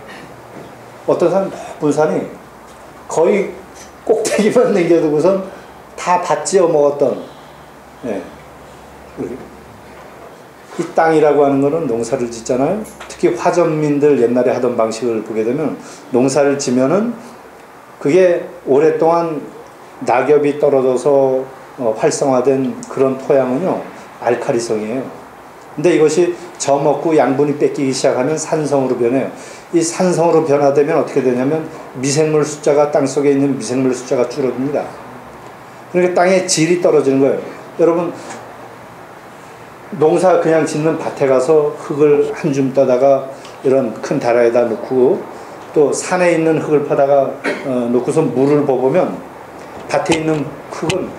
어떤 산 높은 산이 거의 꼭대기만 남겨두고선 다 밭 지어 먹었던, 예. 이 땅이라고 하는 거는 농사를 짓잖아요. 특히 화전민들 옛날에 하던 방식을 보게 되면 농사를 지면은 그게 오랫동안 낙엽이 떨어져서 활성화된 그런 토양은요, 알칼리성이에요. 근데 이것이 젖먹고 양분이 뺏기기 시작하면 산성으로 변해요. 이 산성으로 변화되면 어떻게 되냐면 미생물 숫자가, 땅속에 있는 미생물 숫자가 줄어듭니다. 그러니까 땅의 질이 떨어지는 거예요. 여러분, 농사 그냥 짓는 밭에 가서 흙을 한 줌 떠다가 이런 큰 다라에다 놓고 또 산에 있는 흙을 파다가 놓고서 물을 부어보면 밭에 있는 흙은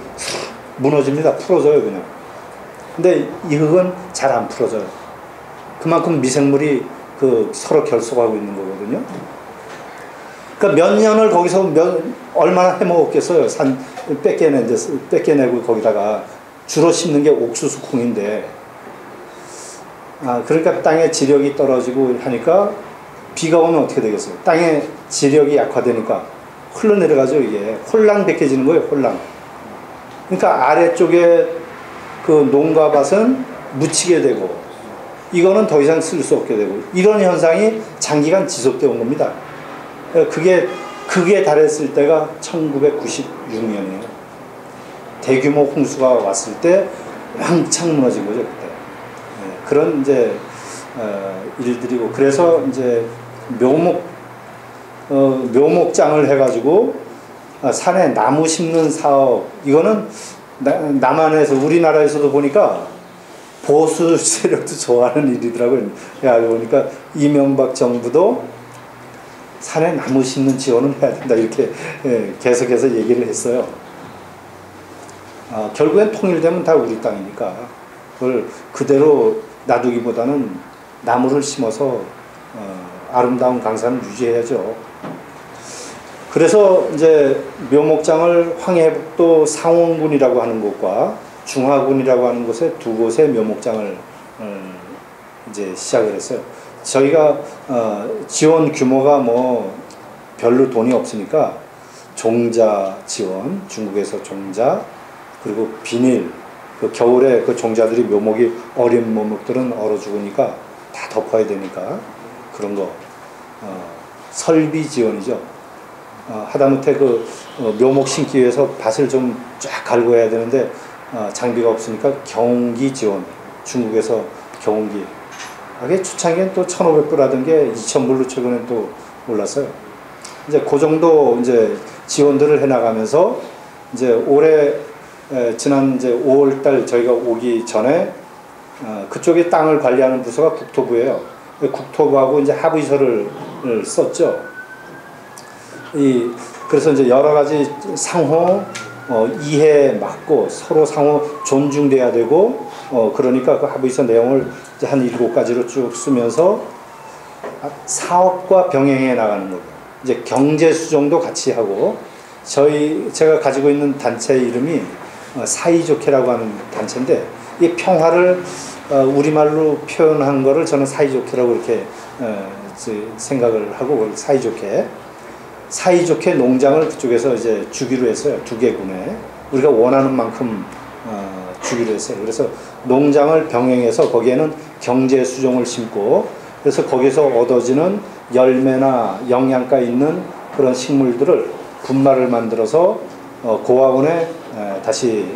무너집니다. 풀어져요, 그냥. 근데 이 흙은 잘 안 풀어져요. 그만큼 미생물이 서로 결속하고 있는 거거든요. 그러니까 몇 년을 거기서 얼마나 해먹었겠어요. 산 뺏겨내고 거기다가 주로 심는 게 옥수수 콩인데, 그러니까 땅의 지력이 떨어지고 하니까 비가 오면 어떻게 되겠어요? 땅의 지력이 약화되니까 흘러내려가죠. 이게 홀랑 벗겨지는 거예요. 홀랑. 그러니까 아래쪽에 그 농가밭은 묻히게 되고 이거는 더 이상 쓸 수 없게 되고, 이런 현상이 장기간 지속되어 온 겁니다. 그게 달했을 때가 1996년이에요. 대규모 홍수가 왔을 때 왕창 무너진 거죠, 그때. 네, 그런 이제 일들이고, 그래서 이제 묘목장을 해가지고 산에 나무 심는 사업, 이거는 남한에서, 우리나라에서도 보니까 보수 세력도 좋아하는 일이더라고요. 보니까 이명박 정부도 산에 나무 심는 지원은 해야 된다, 이렇게 계속해서 얘기를 했어요. 결국엔 통일되면 다 우리 땅이니까 그걸 그대로 놔두기보다는 나무를 심어서 아름다운 강산을 유지해야죠. 그래서 이제 묘목장을 황해북도 상원군이라고 하는 곳과 중화군이라고 하는 곳에 두 곳의 묘목장을 이제 시작을 했어요. 저희가 지원 규모가 뭐 별로 돈이 없으니까 종자 지원, 중국에서 종자, 그리고 비닐, 그 겨울에 그 종자들이 묘목이 어린 묘목들은 얼어 죽으니까 다 덮어야 되니까 그런 거, 설비 지원이죠. 하다못해 묘목 심기 위해서 밭을 좀 쫙 갈고 해야 되는데 장비가 없으니까 경운기 지원, 중국에서 경운기. 그게 초창기엔 또 1,500불 하던 게 2,000불로 최근엔 또 올랐어요. 이제 그 정도 이제 지원들을 해나가면서 이제 올해 지난 이제 5월달 저희가 오기 전에 그쪽에 땅을 관리하는 부서가 국토부예요. 국토부하고 이제 합의서를 썼죠. 그래서 이제 여러 가지 상호 이해 맞고 서로 상호 존중돼야 되고, 그러니까 그 합의서 내용을 이제 한 7가지로 쭉 쓰면서 사업과 병행해 나가는 거고, 이제 경제 수정도 같이 하고, 제가 가지고 있는 단체 이름이 사이좋게라고 하는 단체인데, 이 평화를 우리말로 표현한 거를 저는 사이좋게라고 이렇게 생각을 하고, 사이좋게 농장을 그쪽에서 이제 주기로 했어요. 2개 군에 우리가 원하는 만큼 주기로 했어요. 그래서 농장을 병행해서 거기에는 경제 수종을 심고, 그래서 거기서 얻어지는 열매나 영양가 있는 그런 식물들을 분말을 만들어서 고아원에 다시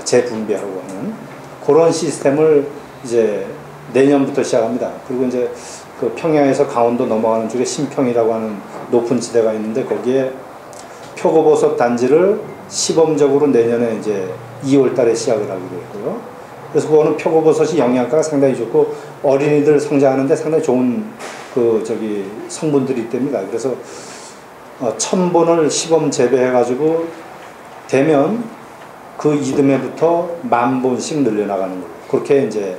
재분배하고 하는 그런 시스템을 이제 내년부터 시작합니다. 그리고 이제 그 평양에서 강원도 넘어가는 쪽에 신평이라고 하는 높은 지대가 있는데, 거기에 표고버섯 단지를 시범적으로 내년에 이제 2월 달에 시작을 하기로 했고요. 그래서 그거는 표고버섯이 영양가가 상당히 좋고 어린이들 성장하는데 상당히 좋은 성분들이 있답니다. 그래서 1,000본을 시범 재배해가지고 되면 그 이듬해부터 10,000본씩 늘려나가는 거예요. 그렇게 이제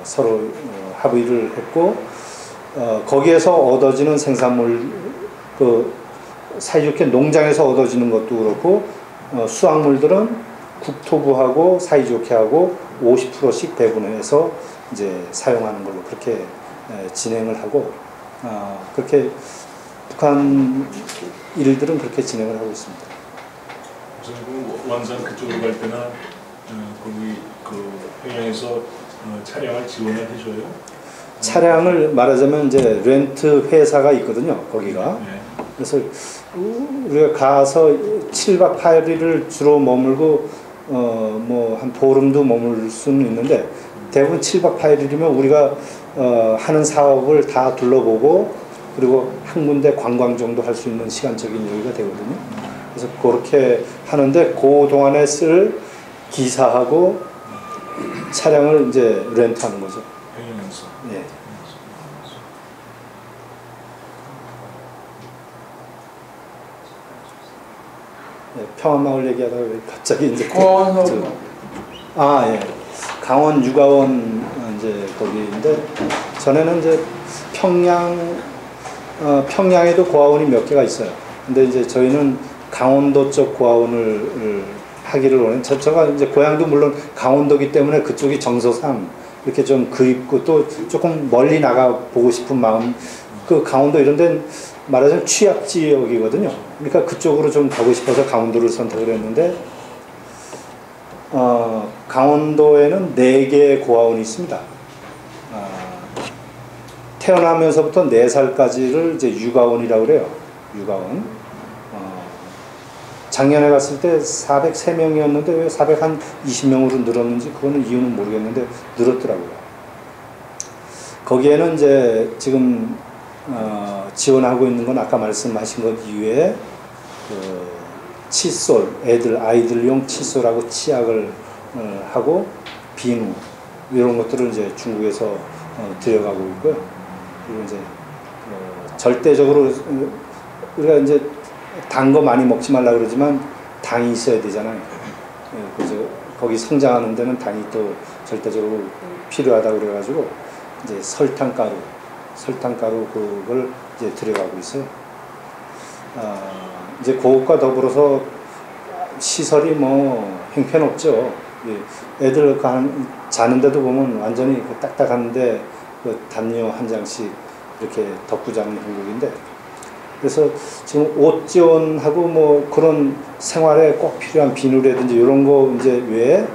서로 합의를 했고, 거기에서 얻어지는 생산물, 사이좋게 농장에서 얻어지는 것도 그렇고, 수확물들은 국토부하고 사이좋게 하고 50%씩 배분해서 이제 사용하는 걸로 그렇게 진행을 하고 그렇게 북한 일들은 그렇게 진행을 하고 있습니다. 우선 그 원산 그쪽으로 갈 때나 거기 그 평양에서 차량을 지원을 해줘요. 차량을 말하자면 이제 렌트 회사가 있거든요. 거기가. 네. 그래서 우리가 가서 7박 8일을 주로 머물고 뭐 한 보름도 머물 수는 있는데 대부분 7박 8일이면 우리가 하는 사업을 다 둘러보고 그리고 한 군데 관광 정도 할 수 있는 시간적인 여유가 되거든요. 그래서 그렇게 하는데 그 동안에 쓸 기사하고 차량을 이제 렌트하는 거죠. 평양에서. 예. 예, 평화마을 얘기하다가 왜 갑자기 이제 예. 강원 유가원 이제 거기인데 전에는 이제 평양에도 고아원이 몇 개가 있어요. 근데 이제 저희는 강원도 쪽 고아원을 하기를 원해요. 제가 이제 고향도 물론 강원도기 때문에 그쪽이 정서상 이렇게 좀 그립고 또 조금 멀리 나가 보고 싶은 마음. 그 강원도 이런 데는 말하자면 취약 지역이거든요. 그러니까 그쪽으로 좀 가고 싶어서 강원도를 선택을 했는데 강원도에는 4개의 고아원이 있습니다. 태어나면서부터 4살까지를 이제 육아원이라고 그래요. 육아원. 작년에 갔을 때 403명이었는데 왜 420명으로 늘었는지 그거는 이유는 모르겠는데 늘었더라고요. 거기에는 이제 지금 지원하고 있는 건 아까 말씀하신 것 이외에 그 칫솔, 아이들용 칫솔하고 치약을 하고 비누 이런 것들을 이제 중국에서 들여가고 있고요. 그리고 이제 절대적으로 우리가 이제 단 거 많이 먹지 말라 그러지만 당이 있어야 되잖아요. 그래서 거기 성장하는 데는 당이 또 절대적으로 필요하다고 그래가지고 이제 설탕가루 그걸 이제 들여가고 있어요. 이제 그것과 더불어서 시설이 뭐 형편없죠. 애들 자는데도 보면 완전히 딱딱한데 그 담요 한 장씩 이렇게 덮고 자는 형국인데 그래서 지금 옷 지원하고 뭐 그런 생활에 꼭 필요한 비누라든지 이런 거 이제 외에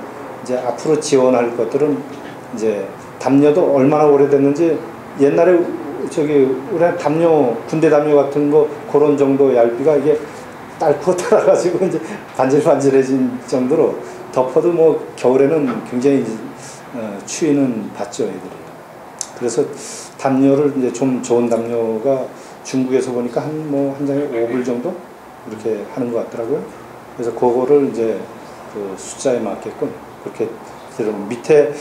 이제 앞으로 지원할 것들은 이제 담요도 얼마나 오래됐는지 옛날에 우리 담요 군대 담요 같은 거 그런 정도 얇이가 이게 딸고 달아가지고 이제 반질반질해진 정도로 덮어도 뭐 겨울에는 굉장히 추위는 받죠 애들이. 그래서 담요를 이제 좀 좋은 담요가 중국에서 보니까 한 장에 5불 정도 이렇게 하는 것 같더라고요. 그래서 그거를 이제 그 숫자에 맞게끔 그렇게 들으면 밑에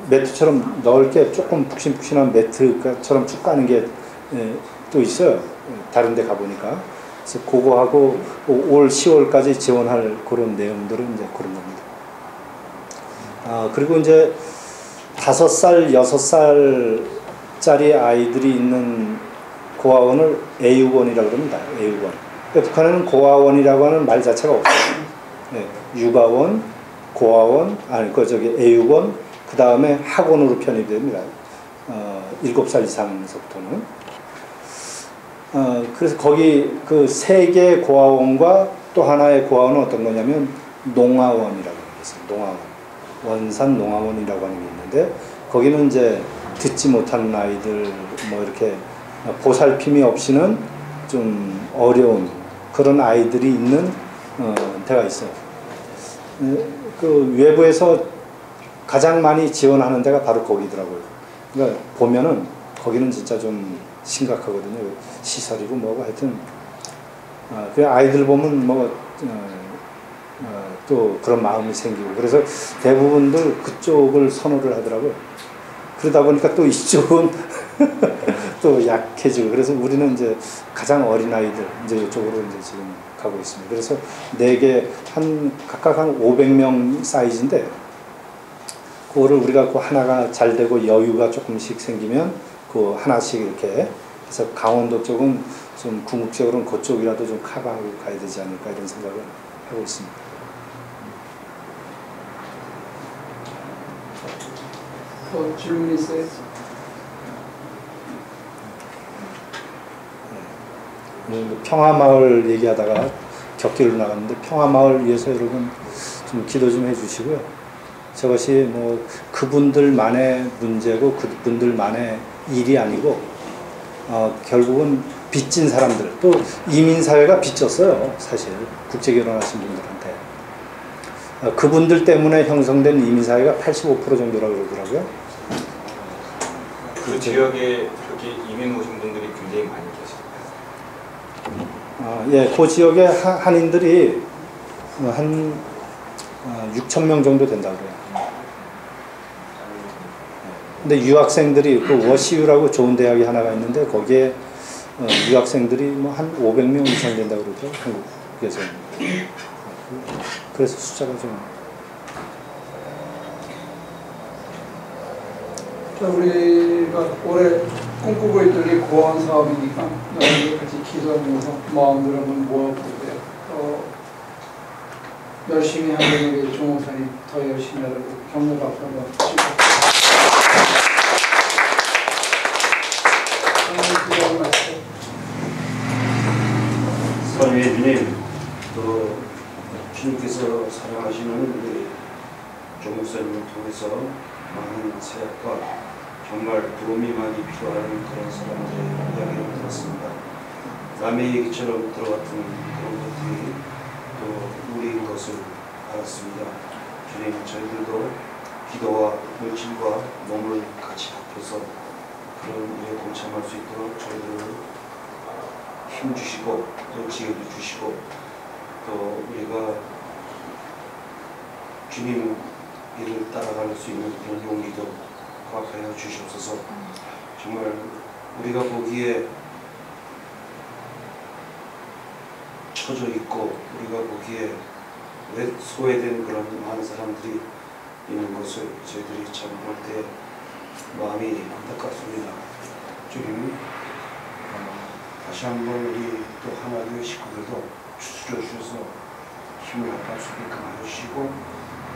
매트처럼 넓게 조금 푹신푹신한 매트처럼 쭉 가는 게 또 있어요. 다른 데 가보니까. 그래서 그거하고 올 10월까지 지원할 그런 내용들은 이제 그런 겁니다. 그리고 이제 5살, 6살짜리 아이들이 있는 고아원을 애육원이라고 합니다. 애육원. 그러니까 북한에는 고아원이라고 하는 말 자체가 없어요. 네, 육아원, 고아원, 애육원, 그 다음에 학원으로 편입이 됩니다. 7살 이상서부터는. 그래서 거기 그 3개의 고아원과 또 하나의 고아원은 어떤 거냐면 농아원이라고 있어요. 농아원. 원산 농아원이라고 하는 게 있는데 거기는 이제 듣지 못하는 아이들 뭐 이렇게 보살핌이 없이는 좀 어려운 그런 아이들이 있는 데가 있어요. 그 외부에서 가장 많이 지원하는 데가 바로 거기더라고요. 그러니까 보면은 거기는 진짜 좀 심각하거든요. 시설이고 뭐고 하여튼 그 아이들 보면 뭐 또 그런 마음이 생기고 그래서 대부분들 그쪽을 선호를 하더라고요. 그러다 보니까 또 이쪽은 또 약해지고 그래서 우리는 이제 가장 어린 아이들 이제 이쪽으로 이제 지금 가고 있습니다. 그래서 4개 각각 한 500명 사이즈인데 그거를 우리가 그 하나가 잘 되고 여유가 조금씩 생기면 그 하나씩 이렇게 해서 강원도 쪽은 좀 궁극적으로는 그쪽이라도 좀 커버하고 가야 되지 않을까 이런 생각을 하고 있습니다. 또 질문 있어요? 평화마을 얘기하다가 격기로 나갔는데 평화마을 위해서 여러분 좀 기도 좀 해주시고요. 저것이 뭐 그분들만의 문제고 그분들만의 일이 아니고 결국은 빚진 사람들, 또 이민사회가 빚졌어요. 사실 국제결혼하신 분들한테 그분들 때문에 형성된 이민사회가 85% 정도라고 그러더라고요. 그 지역에 그렇게 이민 오신 분들이 굉장히 많이 계십니다. 예, 그 지역에 한인들이 한 6천 명 정도 된다고 그래요. 근데 유학생들이 그 워시유라고 좋은 대학이 하나가 있는데 거기에 유학생들이 뭐 한 500명 이상 된다고 그러더라고요. 한국에서. 그래서 숫자가 좀. 자, 우리가 올해 꿈꾸고 있던 게 고아원 사업이니까 여러분들 같이 기도하면서 마음들 한번 모아보고요. 열심히 하는 우리 조 목사님 더 열심히 하라고 격려 박수 한번 주시고. 선유의 주님, 또 주님께서 사랑하시는 우리 조 목사님을 통해서 많은 사역과 정말 도움이 많이 필요한 그런 사람들의 이야기를 들었습니다. 남의 얘기처럼 들어갔던 그런 것들이 또 우리인 것을 알았습니다. 주님, 저희들도 기도와 물질과 몸을 같이 합해서 그런 일에 동참할 수 있도록 저희들을 힘 주시고 또 지혜도 주시고 또 우리가 주님 일을 따라갈 수 있는 그런 용기도 허락하여 주시옵소서. 정말 우리가 보기에 처져 있고 우리가 보기에 소외된 그런 많은 사람들이 있는 것을 저희들이 참 볼 때 마음이 안타깝습니다. 주님, 다시 한번 우리 또 하나교회 식구들도 추스려 주셔서 힘을 합할 수 있게끔 해주시고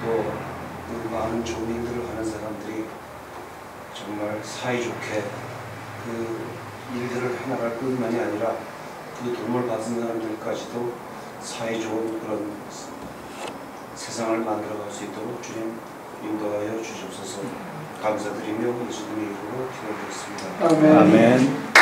또 그 많은 좋은 일들을 하는 사람들이 정말 사이좋게 그 일들을 해나갈 뿐만이 아니라 그 도움을 받은 사람들까지도 사이좋은 그런 세상을 만들어갈 수 있도록 주님 인도하여 주시옵소서. 감사드리며 예수님의 이름으로 기도드렸습니다. 아멘. 아멘.